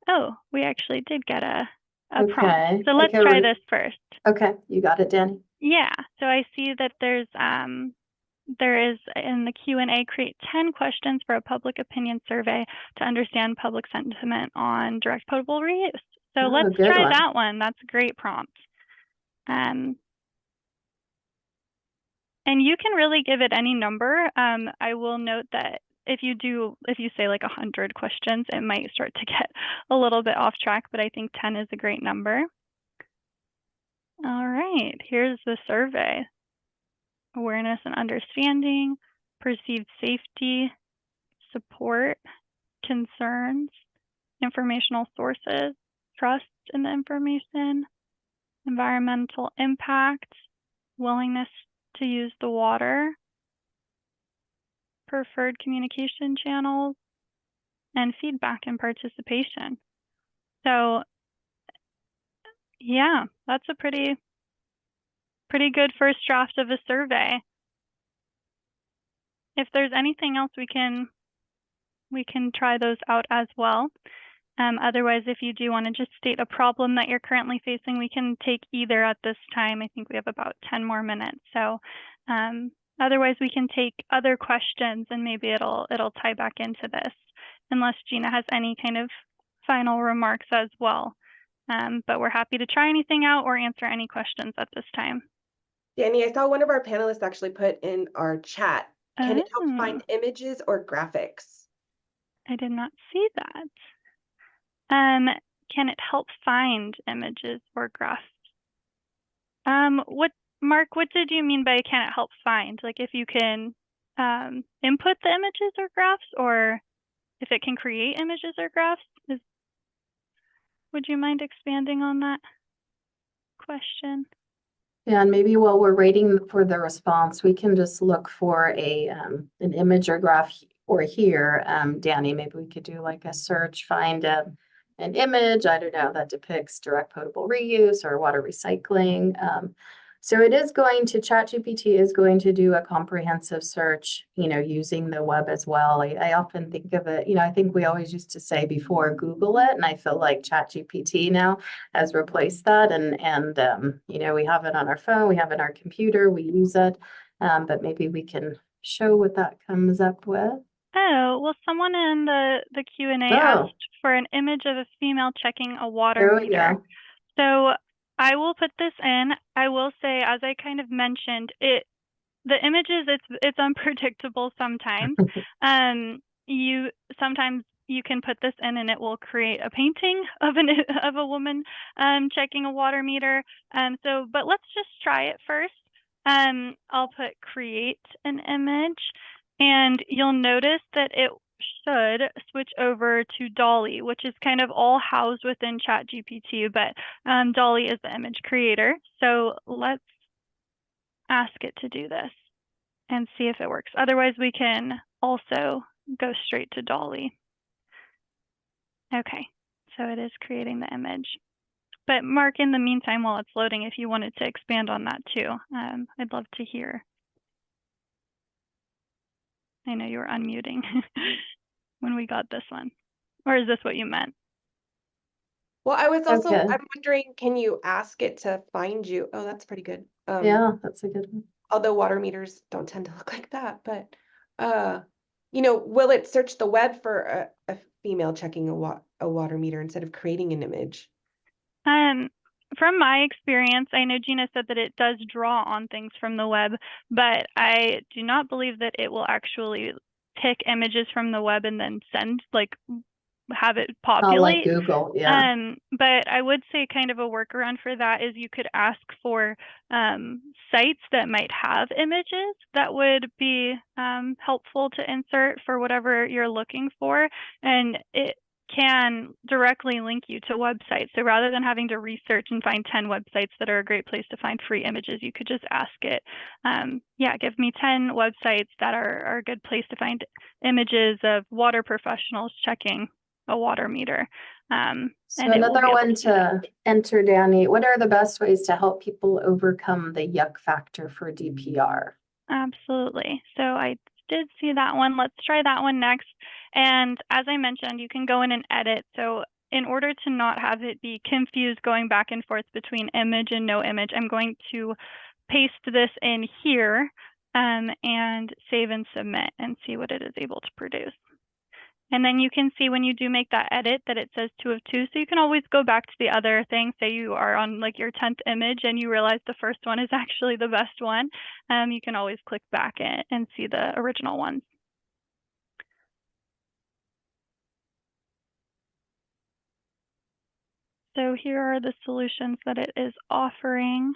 Oh, we actually did get a prompt. So let's try this first. Okay, you got it, Danny? Yeah, so I see that there is in the Q&A, create 10 questions for a public opinion survey to understand public sentiment on direct potable reuse. So let's try that one. That's a great prompt. And you can really give it any number. I will note that if you say like 100 questions, it might start to get a little bit off track, but I think 10 is a great number. All right, here's the survey. Awareness and understanding, perceived safety, support, concerns, informational sources, trust in the information, environmental impact, willingness to use the water, preferred communication channels, and feedback and participation. So yeah, that's a pretty good first draft of a survey. If there's anything else, we can try those out as well. Otherwise, if you do want to just state a problem that you're currently facing, we can take either at this time. I think we have about 10 more minutes. So otherwise, we can take other questions, and maybe it'll tie back into this, unless Gina has any kind of final remarks as well. But we're happy to try anything out or answer any questions at this time. Danny, I saw one of our panelists actually put in our chat, can it help find Oh, images or graphics? I did not see that. Can it help find images or graphs? Mark, what did you mean by can it help find? Like if you can input the images or graphs, or if it can create images or graphs? Would you mind expanding on that question? Yeah, and maybe while we're waiting for the response, we can just look for an image or graph or here, Danny, maybe we could do like a search, find an image, I don't know, that depicts direct potable reuse or water recycling. So it is going to, ChatGPT is going to do a comprehensive search, using the web as well. I often think of it, I think we always used to say before Google it, and I feel like ChatGPT now has replaced that. And we have it on our phone, we have it on our computer, we use it, but maybe we can show what that comes up with. Oh, well, someone in the Q&A asked for an image of a female checking a water meter. So I will put this in. I will say, as I kind of mentioned, the images, it's unpredictable sometimes. Sometimes you can put this in and it will create a painting of a woman checking a water meter. But let's just try it first. I'll put create an image, and you'll notice that it should switch over to Dolly, which is kind of all housed within ChatGPT, but Dolly is the image creator. So let's ask it to do this and see if it works. Otherwise, we can also go straight to Dolly. Okay, so it is creating the image. But Mark, in the meantime, while it's loading, if you wanted to expand on that too, I'd love to hear. I know you were unmuting when we got this one. Or is this what you meant? Well, I was also, Okay. I'm wondering, can you ask it to find you? Oh, that's pretty good. Yeah, that's a good one. Although water meters don't tend to look like that, but, will it search the web for a female checking a water meter instead of creating an image? From my experience, I know Gina said that it does draw on things from the web, but I do not believe that it will actually pick images from the web and then have it populate. Like Google, yeah. But I would say kind of a workaround for that is you could ask for sites that might have images that would be helpful to insert for whatever you're looking for, and it can directly link you to websites. So rather than having to research and find 10 websites that are a great place to find free images, you could just ask it, give me 10 websites that are a good place to find images of water professionals checking a water meter. So another one to enter, Danny, what are the best ways to help people overcome the yuck factor for DPR? Absolutely. So I did see that one. Let's try that one next. And as I mentioned, you can go in and edit. So in order to not have it be confused going back and forth between image and no image, I'm going to paste this in here and save and submit and see what it is able to produce. And then you can see when you do make that edit that it says 2 of 2. So you can always go back to the other thing. Say you are on like your 10th image and you realize the first one is actually the best one. You can always click back and see the original ones. So here are the solutions that it is offering.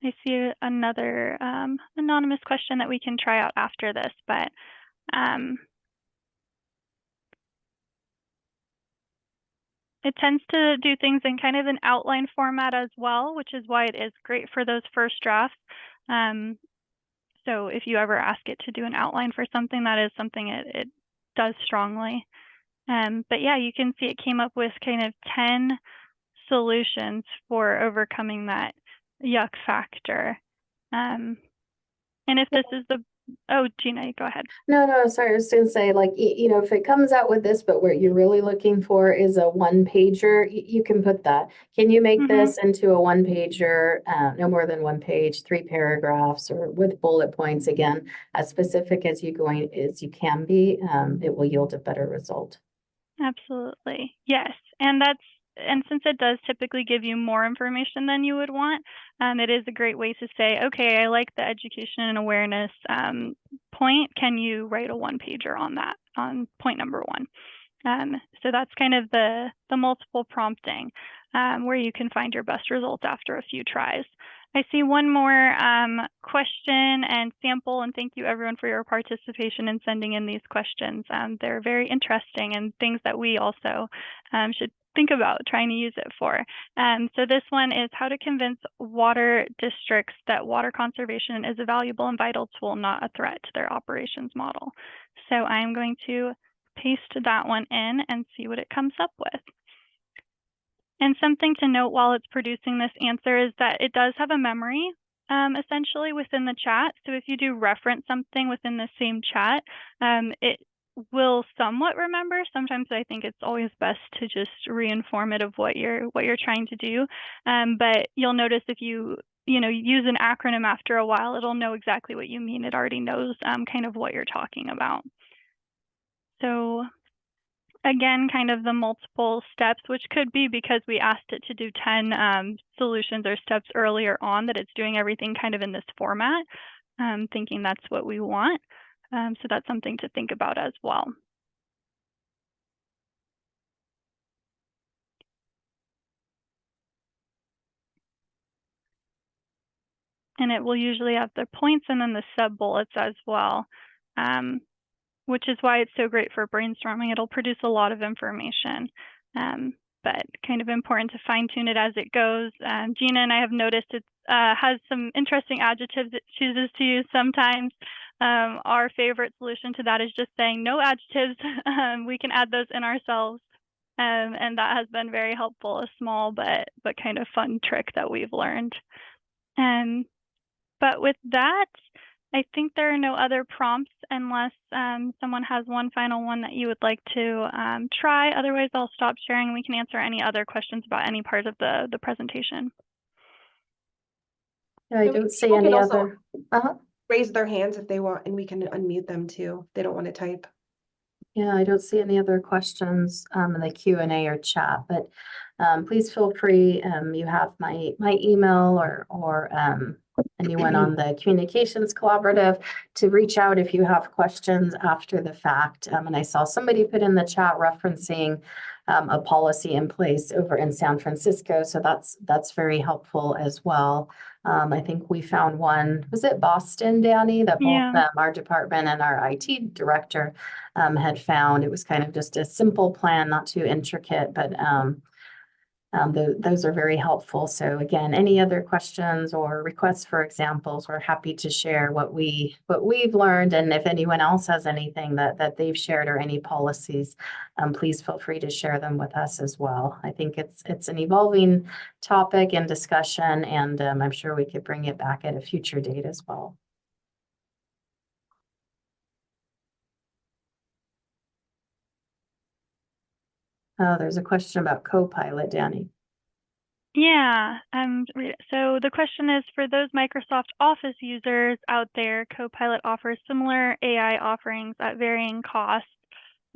I see another anonymous question that we can try out after this, but it tends to do things in kind of an outline format as well, which is why it is great for those first drafts. So if you ever ask it to do an outline for something, that is something it does strongly. But yeah, you can see it came up with kind of 10 solutions for overcoming that yuck factor. And if this is oh, Gina, go ahead. No, sorry, I was gonna say, like, you know, if it comes out with this, but what you're really looking for is a one pager, you can put that. Can you make this into a one pager, no more than one page, 3 paragraphs, or with bullet points, again, as specific as you can be, it will yield a better result. Absolutely. Yes. And since it does typically give you more information than you would want, it is a great way to say, okay, I like the education and awareness point. Can you write a one pager on that, on point number 1? So that's kind of the multiple prompting where you can find your best results after a few tries. I see one more question and sample, and thank you everyone for your participation in sending in these questions. They're very interesting and things that we also should think about trying to use it for. So this one is how to convince water districts that water conservation is a valuable and vital tool, not a threat to their operations model. So I'm going to paste that one in and see what it comes up with. And something to note while it's producing this answer is that it does have a memory essentially within the chat. So if you do reference something within the same chat, it will somewhat remember. Sometimes I think it's always best to just re-inform it of what you're trying to do. But you'll notice if you use an acronym after a while, it'll know exactly what you mean. It already knows kind of what you're talking about. So again, kind of the multiple steps, which could be because we asked it to do 10 solutions or steps earlier on, that it's doing everything kind of in this format, thinking that's what we want. So that's something to think about as well. And it will usually have the points and then the sub bullets as well, which is why it's so great for brainstorming. It'll produce a lot of information, but kind of important to fine tune it as it goes. Gina and I have noticed it has some interesting adjectives it chooses to use sometimes. Our favorite solution to that is just saying no adjectives. We can add those in ourselves. And that has been very helpful, a small but kind of fun trick that we've learned. But with that, I think there are no other prompts unless someone has one final one that you would like to try. Otherwise, I'll stop sharing and we can answer any other questions about any part of the presentation. Yeah, I don't see People can any also other. raise their hands if they want, and we can unmute them too if they don't want to type. Yeah, I don't see any other questions in the Q&A or chat, but please feel free. You have my email or anyone on the Communications Collaborative to reach out if you have questions after the fact. And I saw somebody put in the chat referencing a policy in place over in San Francisco, so that's very helpful as well. I think we found one, was it Boston, Danny, that both our department and our IT director had found. It was kind of just a simple plan, not too intricate, but those are very helpful. So again, any other questions or requests for examples, we're happy to share what we've learned. And if anyone else has anything that they've shared or any policies, please feel free to share them with us as well. I think it's an evolving topic and discussion, and I'm sure we could bring it back at a future date as well. Oh, there's a question about Copilot, Danny. Yeah, so the question is, for those Microsoft Office users out there, Copilot offers similar AI offerings at varying costs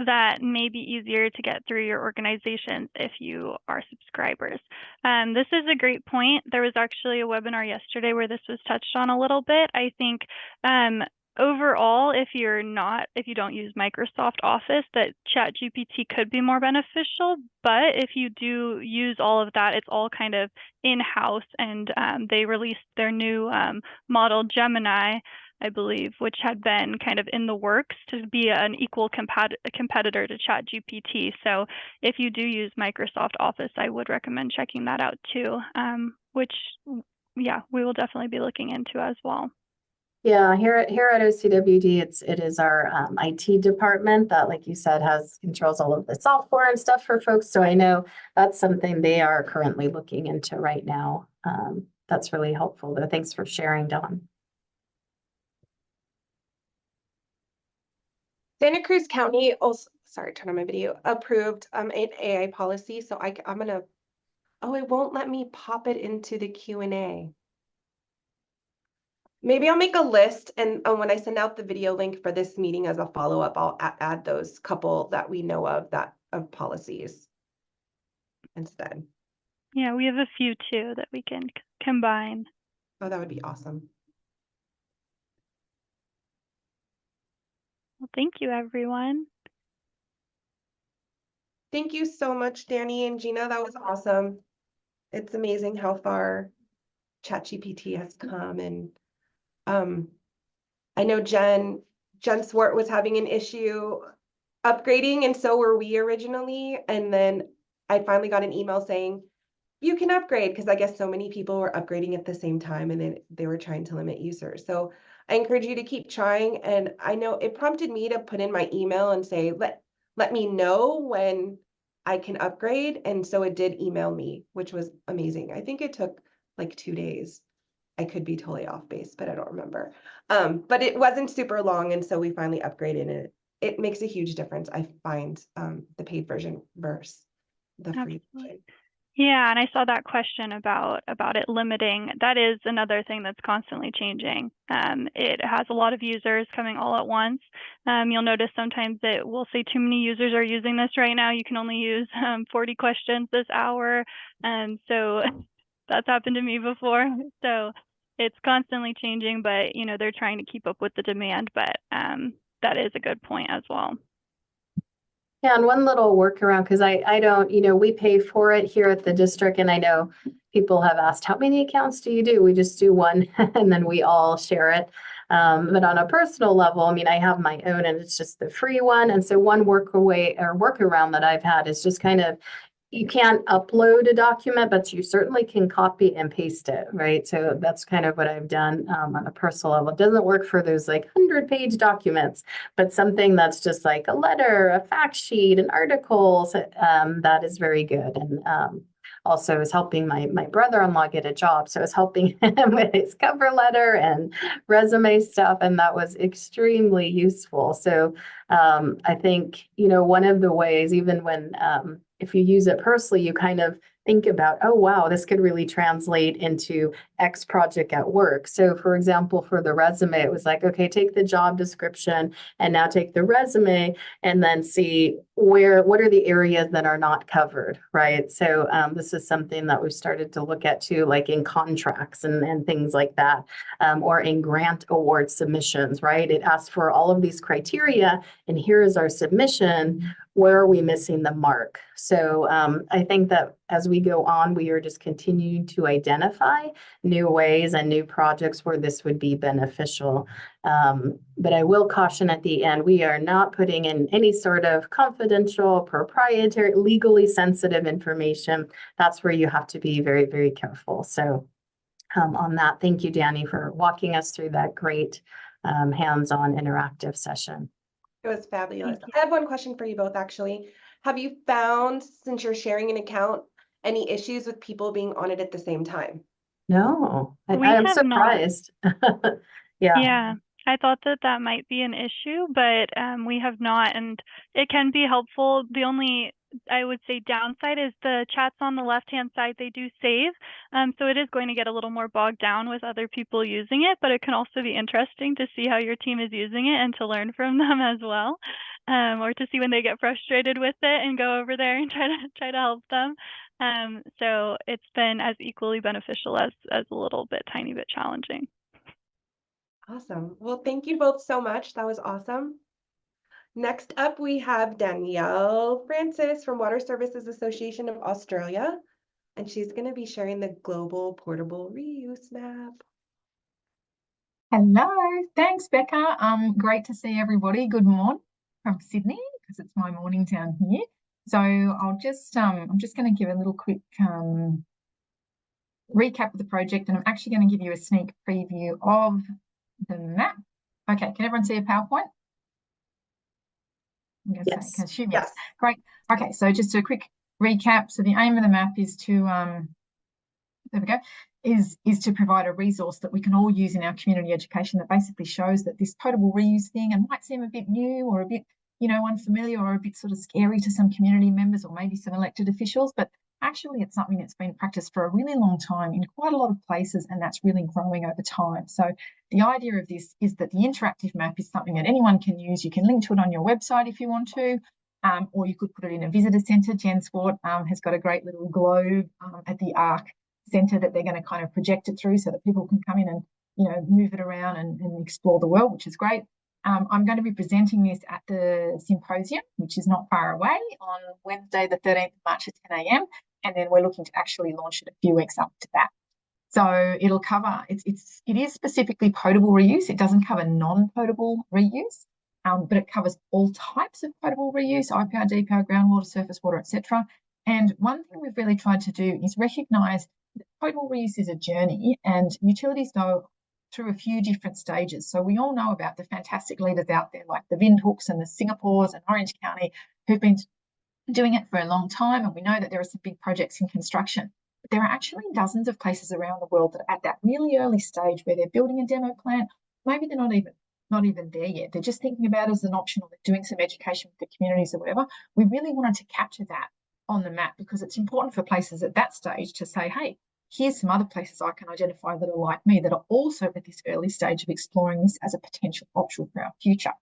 that may be easier to get through your organization if you are subscribers. This is a great point. There was actually a webinar yesterday where this was touched on a little bit. I think overall, if you don't use Microsoft Office, that ChatGPT could be more beneficial. But if you do use all of that, it's all kind of in-house, and they released their new model Gemini, I believe, which had been kind of in the works to be an equal competitor to ChatGPT. So if you do use Microsoft Office, I would recommend checking that out too, which, yeah, we will definitely be looking into as well. Yeah, here at OCWD, it is our IT department that, like you said, controls all of the software and stuff for folks. So I know that's something they are currently looking into right now. That's really helpful, though. Thanks for sharing, Dawn. Santa Cruz County also, sorry, turn on my video, approved an AI policy. So I'm gonna, oh, it won't let me pop it into the Q&A. Maybe I'll make a list, and when I send out the video link for this meeting as a follow-up, I'll add those couple that we know of of policies instead. Yeah, we have a few too that we can combine. Oh, that would be awesome. Well, thank you, everyone. Thank you so much, Danny and Gina. That was awesome. It's amazing how far ChatGPT has come, and I know Jen Swart was having an issue upgrading, and so were we originally. And then I finally got an email saying you can upgrade, because I guess so many people were upgrading at the same time, and then they were trying to limit users. So I encourage you to keep trying. And I know it prompted me to put in my email and say, let me know when I can upgrade. And so it did email me, which was amazing. I think it took like 2 days. I could be totally off base, but I don't remember. But it wasn't super long, and so we finally upgraded it. It makes a huge difference, I find, the paid version versus the free version. Yeah, and I saw that question about it limiting. That is another thing that's constantly changing. It has a lot of users coming all at once. You'll notice sometimes it will say too many users are using this right now. You can only use 40 questions this hour. So that's happened to me before. So it's constantly changing, but you know, they're trying to keep up with the demand. But that is a good point as well. Yeah, and one little workaround, because I don't, we pay for it here at the district, and I know people have asked, how many accounts do you do? We just do one, and then we all share it. But on a personal level, I mean, I have my own, and it's just the free one. And so one workaround that I've had is just kind of, you can't upload a document, but you certainly can copy and paste it, right? So that's kind of what I've done on a personal level. It doesn't work for those like 100-page documents, but something that's just like a letter, a fact sheet, an article, that is very good. And also is helping my brother-in-law get a job. So it's helping him with his cover letter and resume stuff. And that was extremely useful. So I think, one of the ways, even when, if you use it personally, you kind of think about, oh, wow, this could really translate into X project at work. So for example, for the resume, it was like, okay, take the job description and now take the resume and then see what are the areas that are not covered, right? So this is something that we've started to look at too, like in contracts and things like that, or in grant award submissions, right? It asks for all of these criteria, and here is our submission. Where are we missing the mark? So I think that as we go on, we are just continuing to identify new ways and new projects where this would be beneficial. But I will caution at the end, we are not putting in any sort of confidential, proprietary, legally sensitive information. That's where you have to be very, very careful. So on that, thank you, Danny, for walking us through that great hands-on interactive session. It was fabulous. I have one question for you both, actually. Have you found, since you're sharing an account, any issues with people being on it at the same time? No, We I'm have surprised. Yeah, I thought that might be an issue, but we have not, and it can be helpful. The only, I would say, downside is the chats on the left-hand side, they do save. So it is going to get a little more bogged down with other people using it, but it can also be interesting to see how your team is using it and to learn from them as well, or to see when they get frustrated with it and go over there and try to help them. So it's been as equally beneficial as a little bit, tiny bit challenging. Awesome. Well, thank you both so much. That was awesome. Next up, we have Danielle Francis from Water Services Association of Australia, and she's going to be sharing the Global Portable Reuse Map. Hello, thanks, Becca. Great to see everybody. Good morning from Sydney because it's my morning down here. So I'm just going to give a little quick recap of the project, and I'm actually going to give you a sneak preview of the map. Okay, can everyone see a PowerPoint? I'm going to Yes. say, assume yes. Great. Okay, so just a quick recap. So the aim of the map is to there we go, is to provide a resource that we can all use in our community education that basically shows that this potable reuse thing, and might seem a bit new or a bit, unfamiliar or a bit sort of scary to some community members or maybe some elected officials, but actually it's something that's been practiced for a really long time in quite a lot of places, and that's really growing over time. So the idea of this is that the interactive map is something that anyone can use. You can link to it on your website if you want to, or you could put it in a visitor centre. Jen Swart has got a great little globe at the ARC centre that they're going to kind of project it through so that people can come in and move it around and explore the world, which is great. I'm going to be presenting this at the symposium, which is not far away, on Wednesday the 13th of March at 10 a.m, and then we're looking to actually launch it a few weeks after that. So it'll cover, it is specifically potable reuse. It doesn't cover non-potable reuse, but it covers all types of potable reuse: IPR, DPR, groundwater, surface water, etc. And one thing we've really tried to do is recognise that potable reuse is a journey, and utilities go through a few different stages. So we all know about the fantastic leaders out there like the Windhooks and the Singapores and Orange County who've been doing it for a long time, and we know that there are some big projects in construction. But there are actually dozens of places around the world that are at that really early stage where they're building a demo plant. Maybe they're not even there yet. They're just thinking about it as an option, or they're doing some education with the communities or whatever. We really wanted to capture that on the map because it's important for places at that stage to say, hey, here's some other places I can identify that are like me, that are also at this early stage of exploring this as a potential option for our future.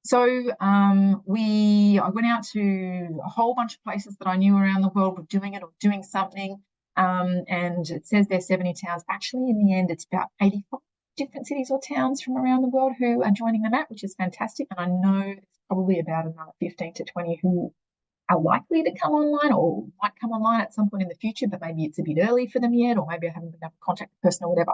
So I went out to a whole bunch of places that I knew around the world were doing it or doing something, and it says there's 70 towns. Actually, in the end, it's about 85 different cities or towns from around the world who are joining the map, which is fantastic. And I know it's probably about another 15 to 20 who are likely to come online or might come online at some point in the future, but maybe it's a bit early for them yet, or maybe I haven't been able to contact the person or whatever.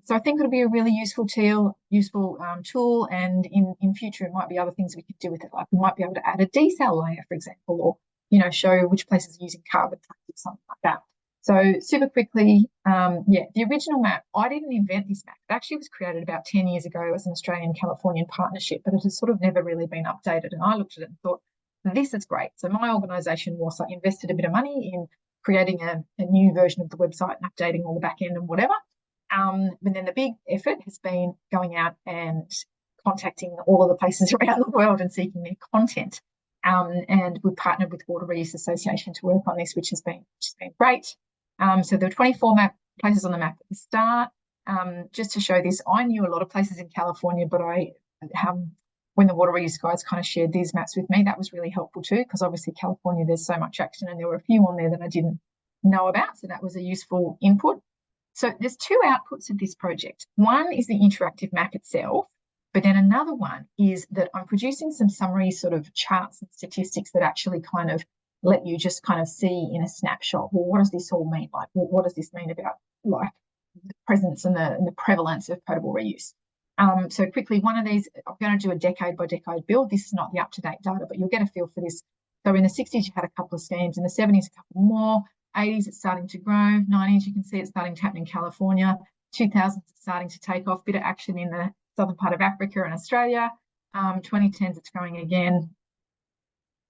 So I think it'll be a really useful tool, and in future it might be other things we could do with it. Like we might be able to add a desal layer, for example, or show which places are using carbon tax or something like that. So super quickly, the original map, I didn't invent this map. It actually was created about 10 years ago as an Australian-Californian partnership, but it has sort of never really been updated. And I looked at it and thought, this is great. So my organisation, WASA, invested a bit of money in creating a new version of the website and updating all the back end and whatever. But then the big effort has been going out and contacting all of the places around the world and seeking their content. And we've partnered with WateReuse Association to work on this, which has been great. So there are 24 places on the map at the start. Just to show this, I knew a lot of places in California, but when the WateReuse guys kind of shared these maps with me, that was really helpful too, because obviously California, there's so much action, and there were a few on there that I didn't know about. So that was a useful input. So there's two outputs of this project. One is the interactive map itself, but then another one is that I'm producing some summary sort of charts and statistics that actually kind of let you just kind of see in a snapshot, well, what does this all mean? Like, well, what does this mean about like the presence and the prevalence of potable reuse? So quickly, one of these, I'm going to do a decade by decade build. This is not the up-to-date data, but you'll get a feel for this. So in the 60s, you had a couple of schemes. In the 70s, a couple more. 80s, it's starting to grow. 90s, you can see it's starting to happen in California. 2000s, it's starting to take off. Bit of action in the southern part of Africa and Australia. 2010s, it's growing again.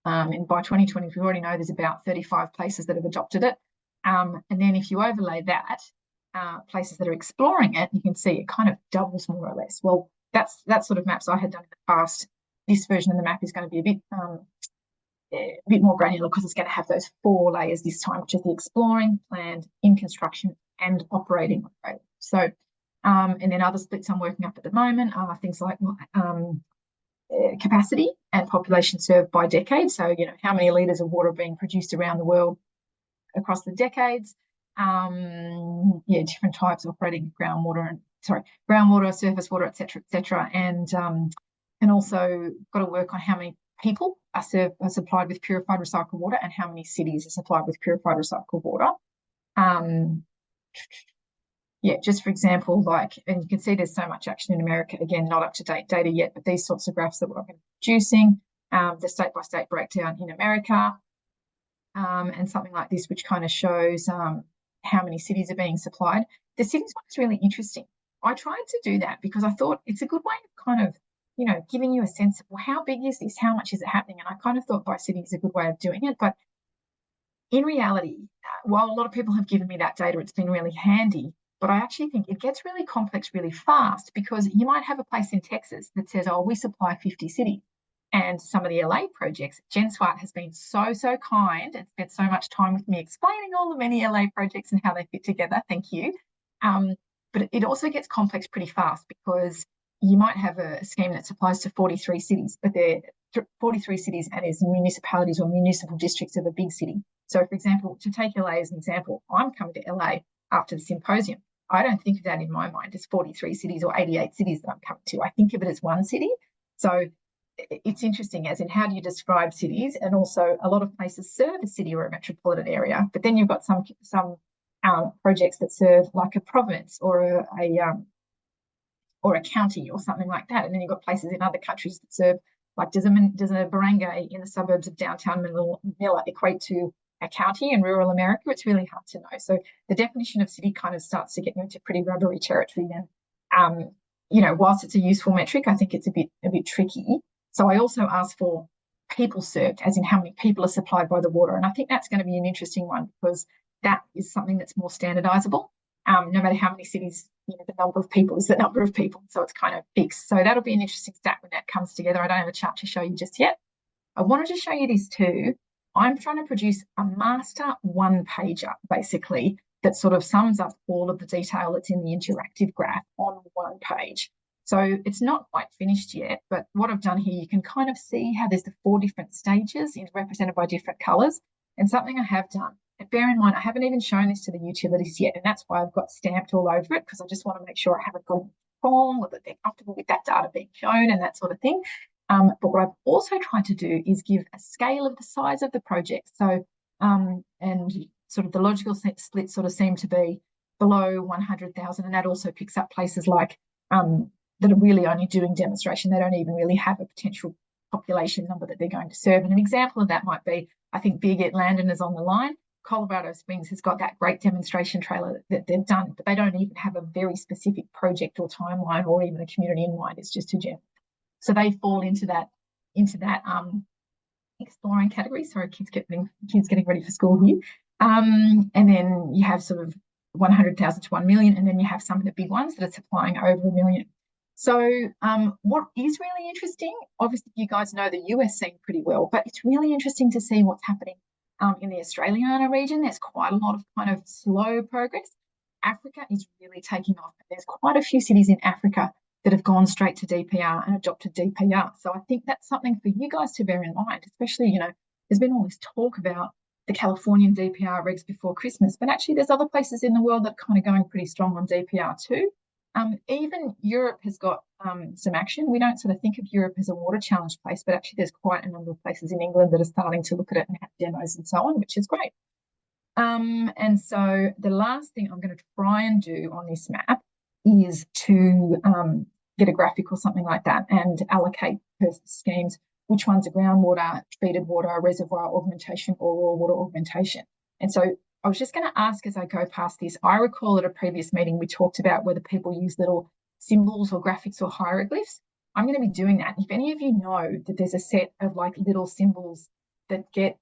And by 2020, we already know there's about 35 places that have adopted it. And then if you overlay that, places that are exploring it, you can see it kind of doubles more or less. Well, that's sort of maps I had done in the past. This version of the map is going to be a bit more granular because it's going to have those 4 layers this time, which is the exploring, planned, in construction, and operating. So, and then other splits I'm working up at the moment are things like capacity and population served by decade. So, how many litres of water are being produced around the world across the decades. Different types, operating groundwater groundwater, surface water, etc. And also got to work on how many people are supplied with purified recycled water and how many cities are supplied with purified recycled water. Yeah, just for example, and you can see there's so much action in America. Again, not up-to-date data yet, but these sorts of graphs that we're going to be producing, the state-by-state breakdown in America, and something like this, which kind of shows how many cities are being supplied. The cities one is really interesting. I tried to do that because I thought it's a good way of kind of, giving you a sense of, well, how big is this? How much is it happening? And I kind of thought by city is a good way of doing it. But in reality, while a lot of people have given me that data, it's been really handy. But I actually think it gets really complex really fast, because you might have a place in Texas that says, oh, we supply 50 cities. And some of the LA projects, Jen Swart has been so kind and spent so much time with me explaining all the many LA projects and how they fit together. Thank you. But it also gets complex pretty fast, because you might have a scheme that supplies to 43 cities, but they're 43 cities and as municipalities or municipal districts of a big city. So, for example, to take LA as an example, I'm coming to LA after the symposium. I don't think of that in my mind as 43 cities or 88 cities that I'm coming to. I think of it as one city. So it's interesting, as in, how do you describe cities? And also, a lot of places serve a city or a metropolitan area, but then you've got some projects that serve like a province or a county or something like that. And then you've got places in other countries that serve, like, does a barangay in the suburbs of downtown Manila equate to a county in rural America? It's really hard to know. So the definition of city kind of starts to get you into pretty rubbery territory then. Whilst it's a useful metric, I think it's a bit tricky. So I also asked for people served, as in how many people are supplied by the water. And I think that's going to be an interesting one, because that is something that's more standardizable. No matter how many cities, the number of people is the number of people. So it's kind of fixed. So that'll be an interesting stat when that comes together. I don't have a chart to show you just yet. I wanted to show you this too. I'm trying to produce a master one-pager, basically, that sort of sums up all of the detail that's in the interactive graph on one page. So it's not quite finished yet, but what I've done here, you can kind of see how there's the 4 different stages represented by different colours. And something I have done, and bear in mind, I haven't even shown this to the utilities yet, and that's why I've got stamped all over it, because I just want to make sure I haven't got it wrong, or that they're comfortable with that data being shown and that sort of thing. But what I've also tried to do is give a scale of the size of the project. So, and sort of the logical split sort of seem to be below 100,000, and that also picks up places like that are really only doing demonstration. They don't even really have a potential population number that they're going to serve. And an example of that might be, I think Big at Landon is on the line. Colorado Springs has got that great demonstration trailer that they've done, but they don't even have a very specific project or timeline or even a community in mind. It's just a gem. So they fall into that exploring category. Sorry, kids getting ready for school here. And then you have sort of 100,000 to 1 million, and then you have some of the big ones that are supplying over 1 million. So what is really interesting, obviously you guys know the US scene pretty well, but it's really interesting to see what's happening in the Australiana region. There's quite a lot of kind of slow progress. Africa is really taking off. There's quite a few cities in Africa that have gone straight to DPR and adopted DPR. So I think that's something for you guys to bear in mind, especially, there's been all this talk about the Californian DPR regs before Christmas, but actually there's other places in the world that are kind of going pretty strong on DPR too. Even Europe has got some action. We don't sort of think of Europe as a water challenge place, but actually there's quite a number of places in England that are starting to look at it and have demos and so on, which is great. And so the last thing I'm going to try and do on this map is to get a graphic or something like that and allocate per schemes, which one's a groundwater, treated water, reservoir augmentation, or raw water augmentation. And so I was just going to ask as I go past this, I recall at a previous meeting we talked about whether people use little symbols or graphics or hieroglyphs. I'm going to be doing that. If any of you know that there's a set of like little symbols that get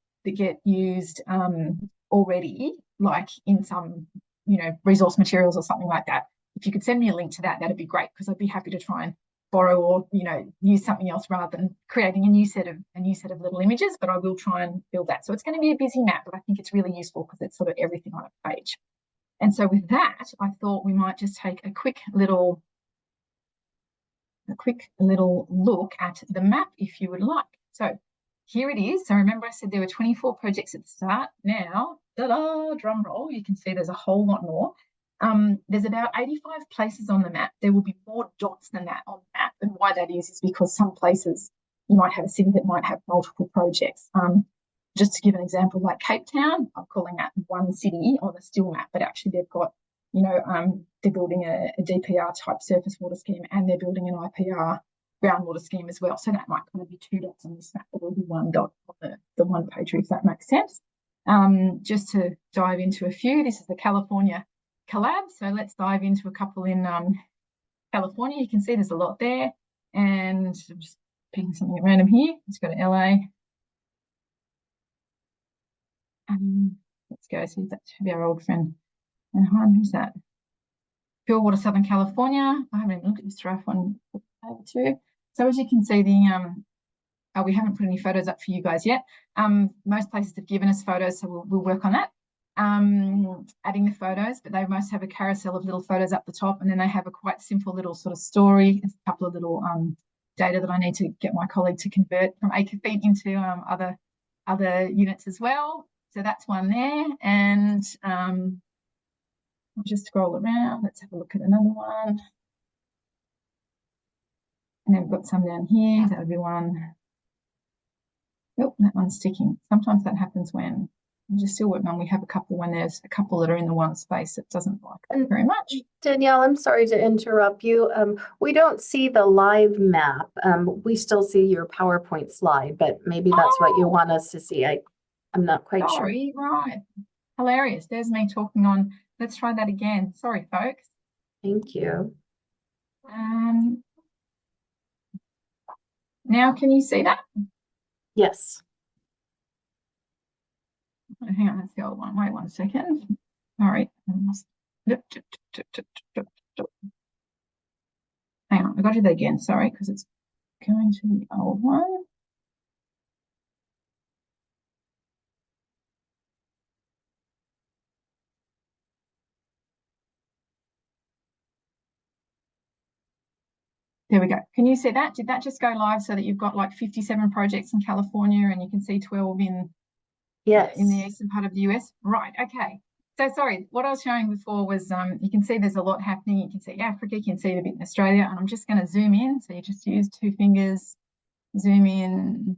used already, like in some, resource materials or something like that, if you could send me a link to that, that'd be great, because I'd be happy to try and borrow or, use something else rather than creating a new set of little images, but I will try and build that. So it's going to be a busy map, but I think it's really useful because it's sort of everything on a page. And so with that, I thought we might just take a quick little look at the map if you would like. So here it is. So remember I said there were 24 projects at the start. Now, ta-da, drum roll, you can see there's a whole lot more. There's about 85 places on the map. There will be more dots than that on the map. And why that is because some places you might have a city that might have multiple projects. Just to give an example, like Cape Town, I'm calling that one city on the still map, but actually they've got, they're building a DPR type surface water scheme and they're building an IPR groundwater scheme as well. So that might kind of be 2 dots on this map, but it'll be 1 dot on the one page, if that makes sense. Just to dive into a few, this is the California collab. So let's dive into a couple in California. You can see there's a lot there. And I'm just picking something at random here. Let's go to LA. Let's go see, that should be our old friend. And who's that? Pure Water Southern California. I haven't even looked at this draft one too. So as you can see, we haven't put any photos up for you guys yet. Most places have given us photos, so we'll work on that. Adding the photos, but they most have a carousel of little photos up the top, and then they have a quite simple little sort of story. There's a couple of little data that I need to get my colleague to convert from acre feet into other units as well. So that's one there, and I'll just scroll around. Let's have a look at another one. And then we've got some down here. That would be one. Oh, that one's sticking. Sometimes that happens when I'm just still working on. We have a couple when there's a couple that are in the one space that doesn't like that very much. Danielle, I'm sorry to interrupt you. We don't see the live map. We still see your PowerPoint slide, but maybe that's what you want us to see. I'm not quite sure. Right. Hilarious. There's me talking on. Let's try that again. Sorry, folks. Thank you. Now, can you see that? Yes. Hang on, that's the old one. Wait 1 second. All right. Hang on, I've got to do that again. Sorry, because it's going to the old one. There we go. Can you see that? Did that just go live so that you've got like 57 projects in California and you can see 12 in the eastern part of the US? Right, okay. So sorry, what I was showing before was you can see there's a lot happening. You can see Africa, you can see it a bit in Australia, and I'm just going to zoom in. So you just use 2 fingers, zoom in.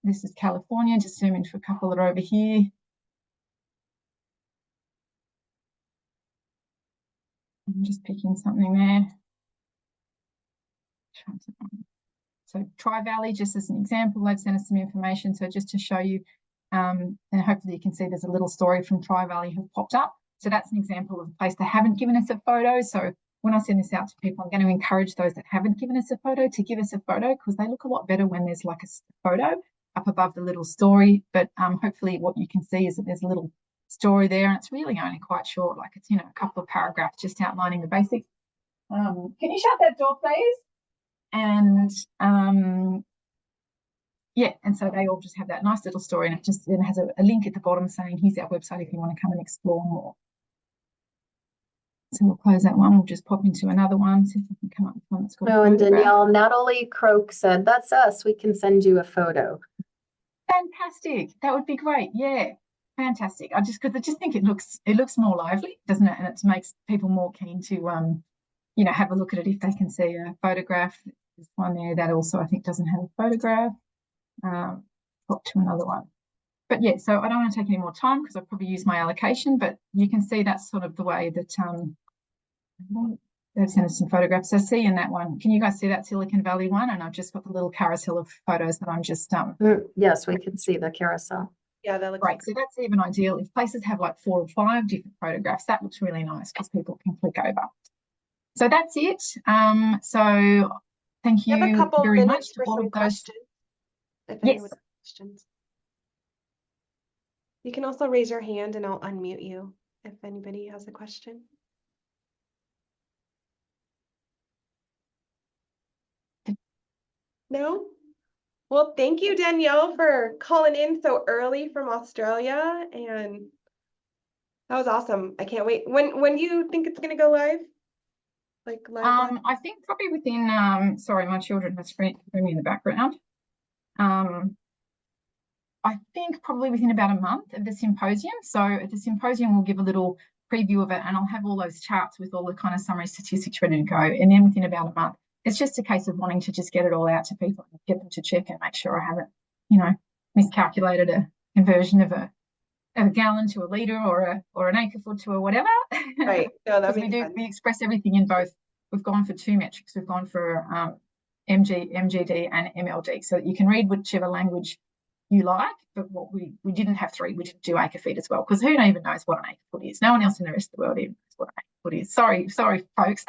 This is California, just zoom in for a couple that are over here. I'm just picking something there. So Tri-Valley, just as an example, they've sent us some information. So just to show you, and hopefully you can see there's a little story from Tri-Valley who popped up. So that's an example of a place they haven't given us a photo. So when I send this out to people, I'm going to encourage those that haven't given us a photo to give us a photo, because they look a lot better when there's like a photo up above the little story. But hopefully what you can see is that there's a little story there, and it's really only quite short, like it's, a couple of paragraphs just outlining the basics. Can you shut that door, please? And yeah, and so they all just have that nice little story, and it just then has a link at the bottom saying here's our website if you want to come and explore more. So we'll close that one. We'll just pop into another one, see if I can come up with one that's got. Oh, and Danielle, Natalie Croak said, that's us. We can send you a photo. Fantastic. That would be great. Yeah, fantastic. I just think it looks more lively, doesn't it? And it makes people more keen to have a look at it if they can see a photograph. There's one there that also I think doesn't have a photograph. Pop to another one. But yeah, so I don't want to take any more time because I've probably used my allocation, but you can see that's sort of the way that they've sent us some photographs. So see in that one, can you guys see that Silicon Valley one? And I've just got the little carousel of photos that I'm just yes, we can see the carousel. Yeah, that looks great. So that's even ideal. If places have like 4 or 5 different photographs, that looks really nice because people can click over. So that's it. So thank you have a couple very much minutes to all of those. Questions, if yes. anyone has questions. You can also raise your hand and I'll unmute you if anybody has a question. No? Well, thank you, Danielle, for calling in so early from Australia, and that was awesome. I can't wait. When do you think it's going to go live? Like live? I think probably within sorry, my children are screaming in the background. I think probably within about a month of the symposium. So at the symposium, we'll give a little preview of it, and I'll have all those charts with all the kind of summary statistics ready to go. And then within about a month, it's just a case of wanting to just get it all out to people and get them to check and make sure I haven't, miscalculated a conversion of a gallon to a litre or an acre foot to a whatever. Right. No, that Because makes sense. we express everything in both. We've gone for 2 metrics. We've gone for MGD and MLD, so that you can read whichever language you like. But what we didn't have 3, we didn't do acre feet as well, because who even knows what an acre foot is? No one else in the rest of the world even knows what an acre foot is. Sorry, folks.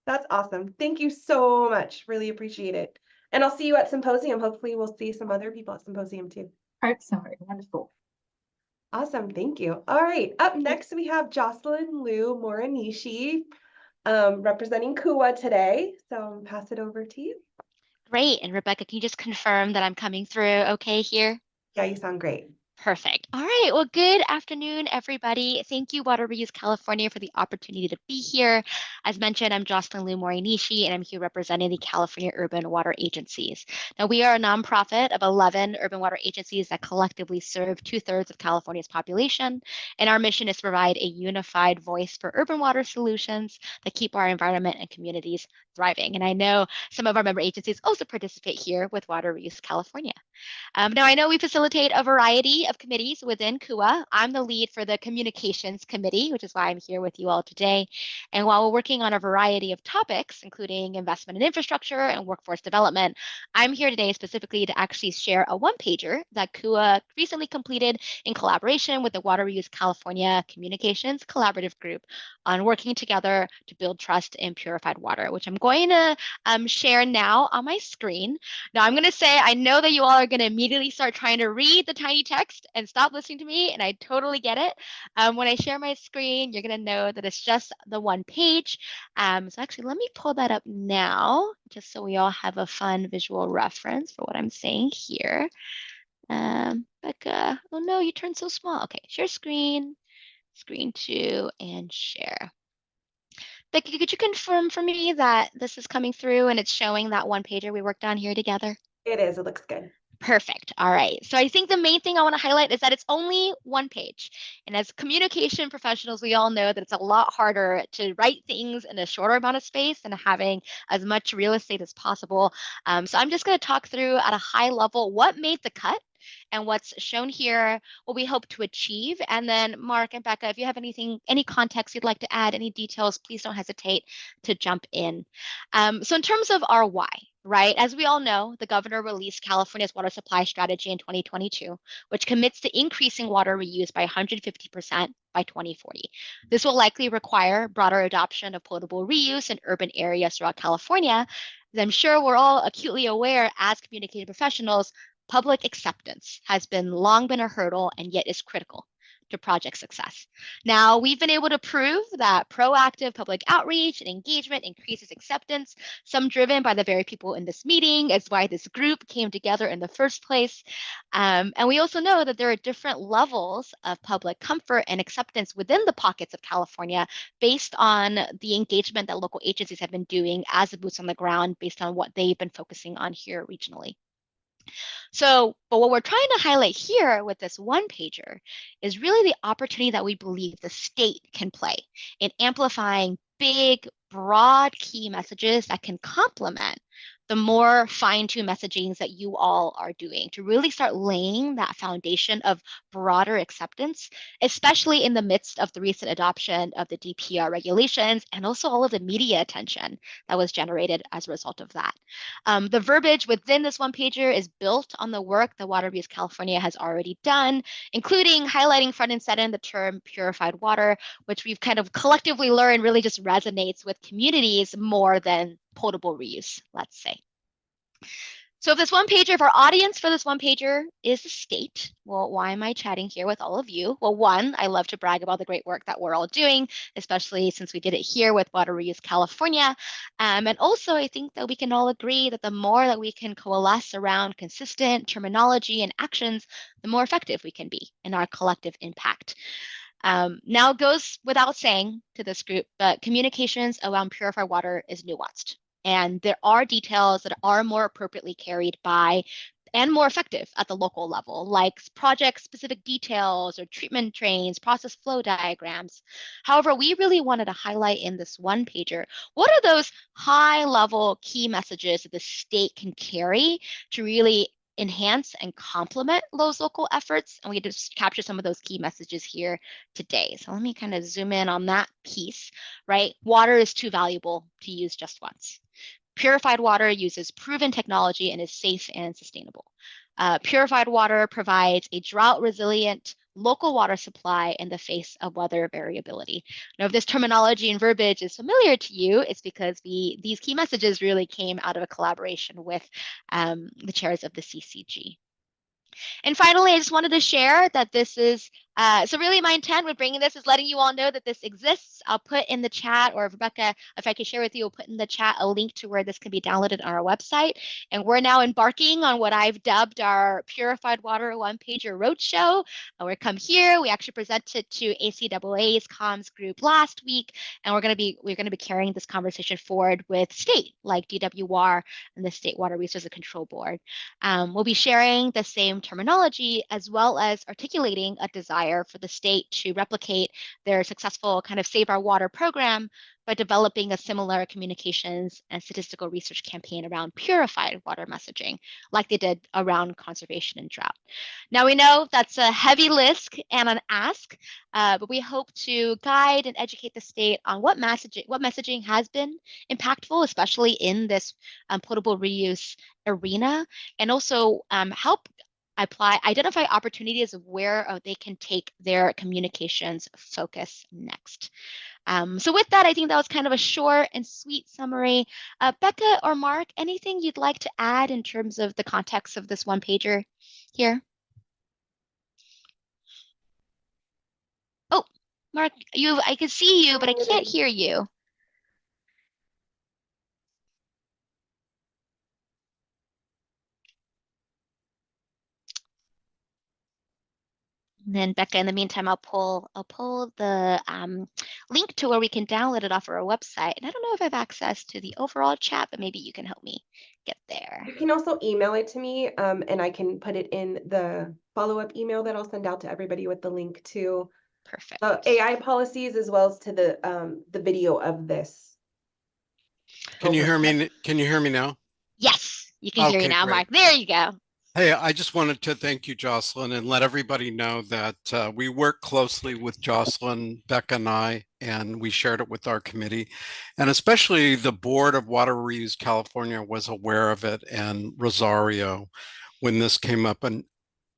That's awesome. Thank you so much. Really appreciate it. And I'll see you at Symposium. Hopefully we'll see some other people at Symposium too. Hope so. Wonderful. Awesome. Thank you. All right. Up next, we have Jocelyn Liu Morinishi, representing KUA today. So I'll pass it over to you. Great. And Rebecca, can you just confirm that I'm coming through okay here? Yeah, you sound great. Perfect. All right. Well, good afternoon, everybody. Thank you, WateReuse California, for the opportunity to be here. As mentioned, I'm Jocelyn Liu Morinishi, and I'm here representing the California Urban Water Agencies. Now, we are a nonprofit of 11 urban water agencies that collectively serve 2/3 of California's population. And our mission is to provide a unified voice for urban water solutions that keep our environment and communities thriving. And I know some of our member agencies also participate here with WateReuse California. Now, I know we facilitate a variety of committees within KUA. I'm the lead for the Communications Committee, which is why I'm here with you all today. And while we're working on a variety of topics, including investment in infrastructure and workforce development, I'm here today specifically to actually share a one-pager that KUA recently completed in collaboration with the WateReuse California Communications Collaborative Group on working together to build trust in purified water, which I'm going to share now on my screen. Now, I'm going to say, I know that you all are going to immediately start trying to read the tiny text and stop listening to me, and I totally get it. When I share my screen, you're going to know that it's just the one page. So actually, let me pull that up now, just so we all have a fun visual reference for what I'm saying here. Becca, oh no, you turned so small. Okay, share screen, screen 2, and share. Becky, could you confirm for me that this is coming through and it's showing that one pager we worked on here together? It is. It looks good. Perfect. All right. So I think the main thing I want to highlight is that it's only one page. And as communication professionals, we all know that it's a lot harder to write things in a shorter amount of space and having as much real estate as possible. So I'm just going to talk through at a high level what made the cut and what's shown here, what we hope to achieve. And then Mark and Becca, if you have any context you'd like to add, any details, please don't hesitate to jump in. So in terms of our why, right? As we all know, the governor released California's water supply strategy in 2022, which commits to increasing water reuse by 150% by 2040. This will likely require broader adoption of potable reuse in urban areas throughout California. As I'm sure we're all acutely aware as communication professionals, public acceptance has long been a hurdle and yet is critical to project success. Now, we've been able to prove that proactive public outreach and engagement increases acceptance, some driven by the very people in this meeting, is why this group came together in the first place. And we also know that there are different levels of public comfort and acceptance within the pockets of California based on the engagement that local agencies have been doing as the boots on the ground based on what they've been focusing on here regionally. So, but what we're trying to highlight here with this one pager is really the opportunity that we believe the state can play in amplifying big, broad key messages that can complement the more fine-tuned messagings that you all are doing to really start laying that foundation of broader acceptance, especially in the midst of the recent adoption of the DPR regulations and also all of the media attention that was generated as a result of that. The verbiage within this one pager is built on the work that WateReuse California has already done, including highlighting front and center the term purified water, which we've kind of collectively learned really just resonates with communities more than potable reuse, let's say. So if our audience for this one pager is the state, well, why am I chatting here with all of you? Well, one, I love to brag about the great work that we're all doing, especially since we did it here with WateReuse California. And also, I think that we can all agree that the more that we can coalesce around consistent terminology and actions, the more effective we can be in our collective impact. Now, it goes without saying to this group, but communications around purified water is nuanced. And there are details that are more appropriately carried by and more effective at the local level, like project-specific details or treatment trains, process flow diagrams. However, we really wanted to highlight in this one pager, what are those high-level key messages that the state can carry to really enhance and complement those local efforts? And we just capture some of those key messages here today. So let me kind of zoom in on that piece, right? Water is too valuable to use just once. Purified water uses proven technology and is safe and sustainable. Purified water provides a drought-resilient local water supply in the face of weather variability. Now, if this terminology and verbiage is familiar to you, it's because these key messages really came out of a collaboration with the chairs of the CCG. And finally, I just wanted to share that this is, so really my intent with bringing this is letting you all know that this exists. I'll put in the chat, or Rebecca, if I could share with you, we'll put in the chat a link to where this can be downloaded on our website. And we're now embarking on what I've dubbed our Purified Water one-pager roadshow. We come here, we actually presented to ACAA's comms group last week, and we're going to be carrying this conversation forward with state like DWR and the State Water Resources Control Board. We'll be sharing the same terminology as well as articulating a desire for the state to replicate their successful kind of Save Our Water program by developing a similar communications and statistical research campaign around purified water messaging, like they did around conservation and drought. Now we know that's a heavy list and an ask, but we hope to guide and educate the state on what messaging has been impactful, especially in this potable reuse arena, and also help identify opportunities of where they can take their communications focus next. So with that, I think that was kind of a short and sweet summary. Becca or Mark, anything you'd like to add in terms of the context of this one pager here? Oh, Mark, I can see you, but I can't hear you. And then Becca, in the meantime, I'll pull the link to where we can download it off our website. And I don't know if I have access to the overall chat, but maybe you can help me get there. You can also email it to me, and I can put it in the follow-up email that I'll send out to everybody with the link to Perfect. AI policies as well as to the video of this. Can you hear me? Can you hear me now? Yes, you can hear you Okay, now, great. Mark. There you go. Hey, I just wanted to thank you, Jocelyn, and let everybody know that we work closely with Jocelyn, Becca, and I, and we shared it with our committee. And especially the Board of Water Reuse California was aware of it, and Rosario, when this came up. And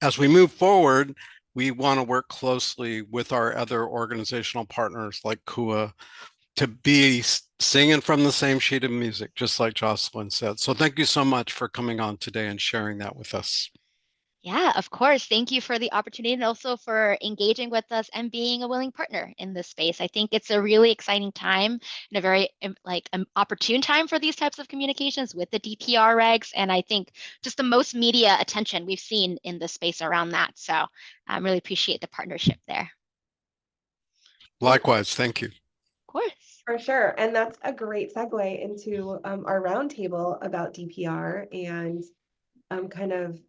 as we move forward, we want to work closely with our other organizational partners like KUA to be singing from the same sheet of music, just like Jocelyn said. So thank you so much for coming on today and sharing that with us. Yeah, of course. Thank you for the opportunity and also for engaging with us and being a willing partner in this space. I think it's a really exciting time and a very opportune time for these types of communications with the DPR regs. And I think just the most media attention we've seen in the space around that. So I really appreciate the partnership there. Likewise, thank you. Of course. For sure. And that's a great segue into our roundtable about DPR and kind of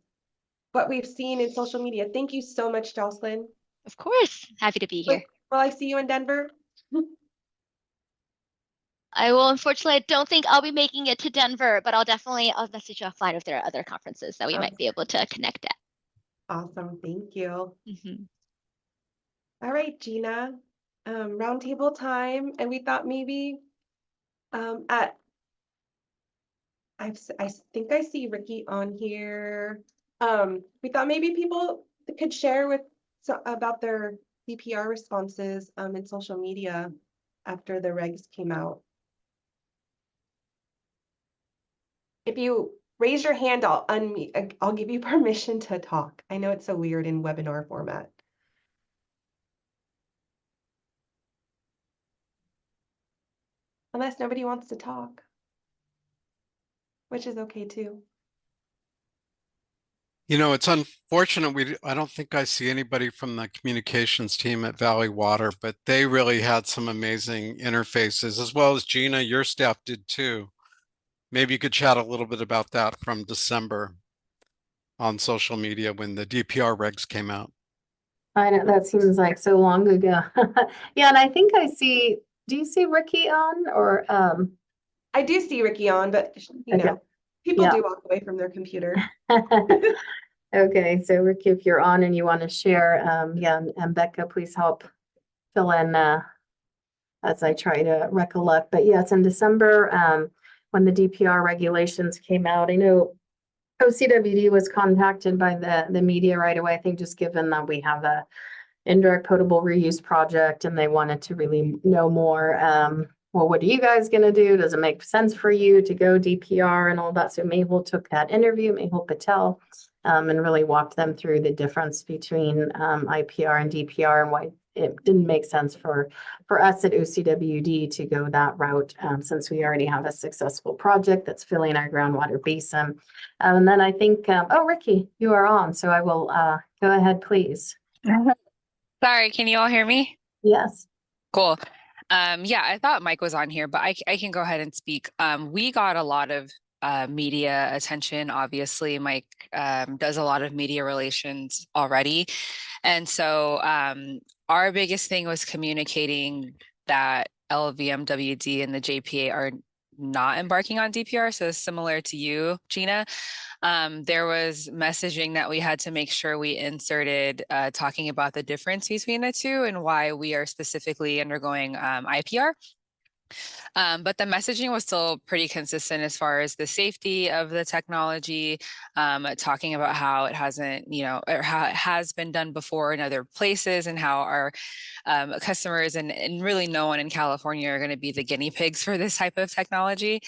what we've seen in social media. Thank you so much, Jocelyn. Of course. Happy to be here. Will I see you in Denver? I will. Unfortunately, I don't think I'll be making it to Denver, but I'll message you offline if there are other conferences that we might be able to connect at. Awesome. Thank you. Mm-hmm. All right, Gina, roundtable time. And we thought maybe I think I see Ricky on here. We thought maybe people could share about their DPR responses in social media after the regs came out. If you raise your hand, I'll unmute. I'll give you permission to talk. I know it's so weird in webinar format. Unless nobody wants to talk, which is okay too. You know, it's unfortunate. I don't think I see anybody from the communications team at Valley Water, but they really had some amazing interfaces, as well as Gina, your staff did too. Maybe you could chat a little bit about that from December. on social media when the DPR regs came out. I know that seems like so long ago. Yeah, and I think I see, do you see Ricky on or I do see Ricky on, but you Okay. know, people Yeah. do walk away from their computer. Okay, so Ricky, if you're on and you want to share, yeah, and Becca, please help fill in as I try to recollect. But yes, in December, when the DPR regulations came out, I know OCWD was contacted by the media right away. I think just given that we have a indirect potable reuse project and they wanted to really know more. Well, what are you guys going to do? Does it make sense for you to go DPR and all that? So Mehul took that interview, Mehul Patel, and really walked them through the difference between IPR and DPR and why it didn't make sense for us at OCWD to go that route since we already have a successful project that's filling our groundwater basin. And then I think, oh, Ricky, you are on, so I will go ahead, please. Sorry, can you all hear me? Yes. Cool. Yeah, I thought Mike was on here, but I can go ahead and speak. We got a lot of media attention. Obviously, Mike does a lot of media relations already. And so our biggest thing was communicating that LVMWD and the JPA are not embarking on DPR. So similar to you, Gina. There was messaging that we had to make sure we inserted talking about the difference between the two and why we are specifically undergoing IPR. But the messaging was still pretty consistent as far as the safety of the technology, talking about how it hasn't, or how it has been done before in other places and how our customers and really no one in California are going to be the guinea pigs for this type of technology.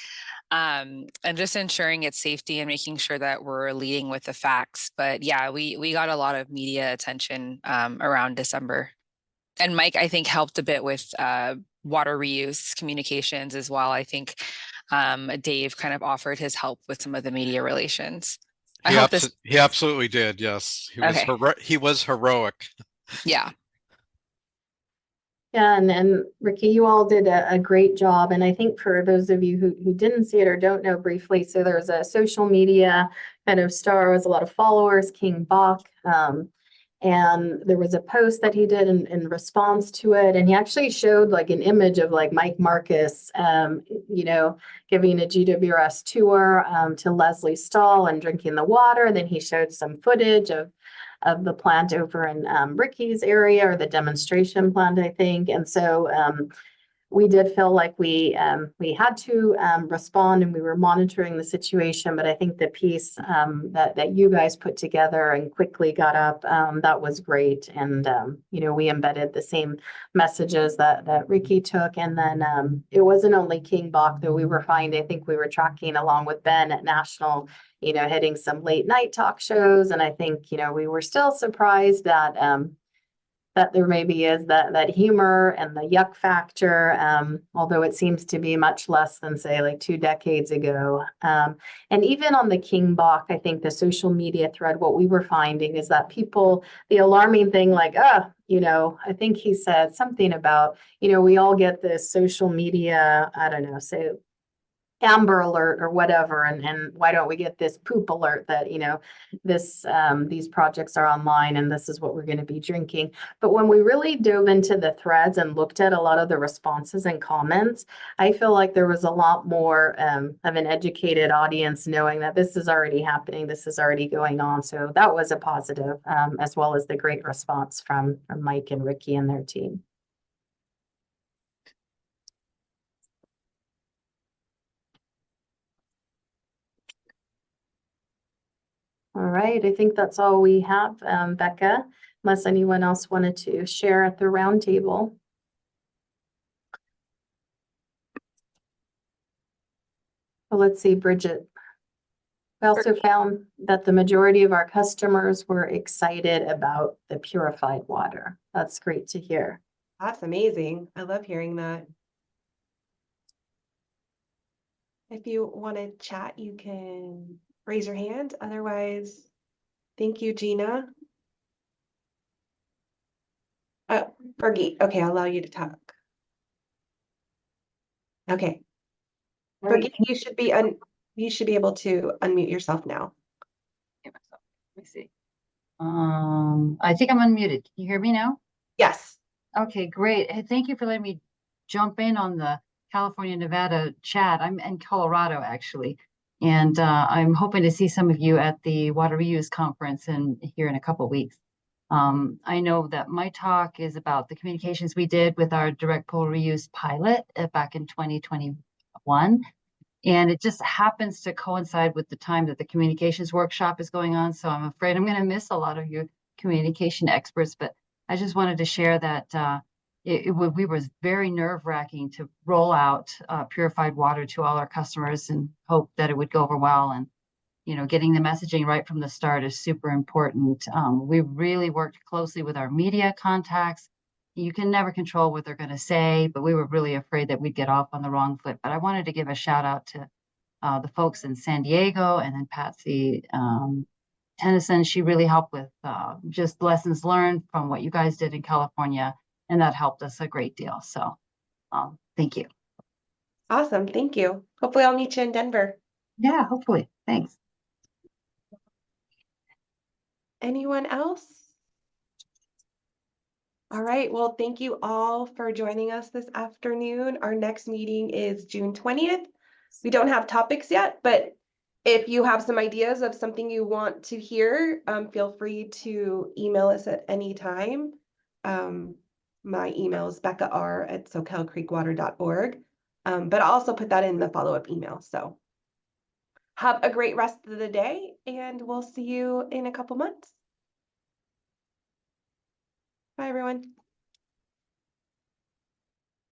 And just ensuring its safety and making sure that we're leading with the facts. But yeah, we got a lot of media attention around December. And Mike, I think, helped a bit with water reuse communications as well. I think Dave kind of offered his help with some of the media relations. He absolutely did. Yes, he was heroic. Yeah. Yeah, and Ricky, you all did a great job. And I think for those of you who didn't see it or don't know briefly, so there's a social media kind of star with a lot of followers, King Bach. And there was a post that he did in response to it. And he actually showed like an image of like Mike Marcus, giving a GWRS tour to Leslie Stahl and drinking the water. Then he showed some footage of the plant over in Ricky's area, or the demonstration plant, I think. And so we did feel like we had to respond, and we were monitoring the situation. But I think the piece that you guys put together and quickly got up, that was great. And we embedded the same messages that Ricky took. And then it wasn't only King Bach that we were finding. I think we were tracking along with Ben at National, hitting some late night talk shows. And I think we were still surprised that there maybe is that humor and the yuck factor, although it seems to be much less than, say, like 2 decades ago. And even on the King Bach, I think the social media thread, what we were finding is that people, the alarming thing, like, I think he said something about, we all get this social media, I don't know, say, Amber Alert or whatever, and why don't we get this poop alert that these projects are online and this is what we're going to be drinking. But when we really dove into the threads and looked at a lot of the responses and comments, I feel like there was a lot more of an educated audience knowing that this is already happening, this is already going on. So that was a positive, as well as the great response from Mike and Ricky and their team. All right, I think that's all we have, Becca, unless anyone else wanted to share at the roundtable. Well, let's see, Bridget. We also found that the majority of our customers were excited about the purified water. That's great to hear. That's amazing. I love hearing that. If you want to chat, you can raise your hand. Otherwise, thank you, Gina. Fergie, okay, I'll allow you to talk. Okay. Fergie, you should be able to unmute yourself now. Let me see. I think I'm unmuted. Can you hear me now? Yes. Okay, great. Hey, thank you for letting me jump in on the California, Nevada chat. I'm in Colorado actually, and I'm hoping to see some of you at the WateReuse conference here in a couple weeks. I know that my talk is about the communications we did with our direct pool reuse pilot back in 2021. And it just happens to coincide with the time that the communications workshop is going on. So I'm afraid I'm going to miss a lot of you communication experts, but I just wanted to share that we were very nerve-wracking to roll out purified water to all our customers and hope that it would go over well. And, you know, getting the messaging right from the start is super important. We really worked closely with our media contacts. You can never control what they're going to say, but we were really afraid that we'd get off on the wrong foot. But I wanted to give a shout out to the folks in San Diego, and then Patsy Tennyson. She really helped with just lessons learned from what you guys did in California, and that helped us a great deal. So thank you. Awesome. Thank you. Hopefully I'll meet you in Denver. Yeah, hopefully. Thanks. Anyone else? All right. Well, thank you all for joining us this afternoon. Our next meeting is June 20th. We don't have topics yet, but if you have some ideas of something you want to hear, feel free to email us at any time. My email is beccar@soquelcreekwater.org. But I'll also put that in the follow-up email. So have a great rest of the day, and we'll see you in a couple months. Bye, everyone.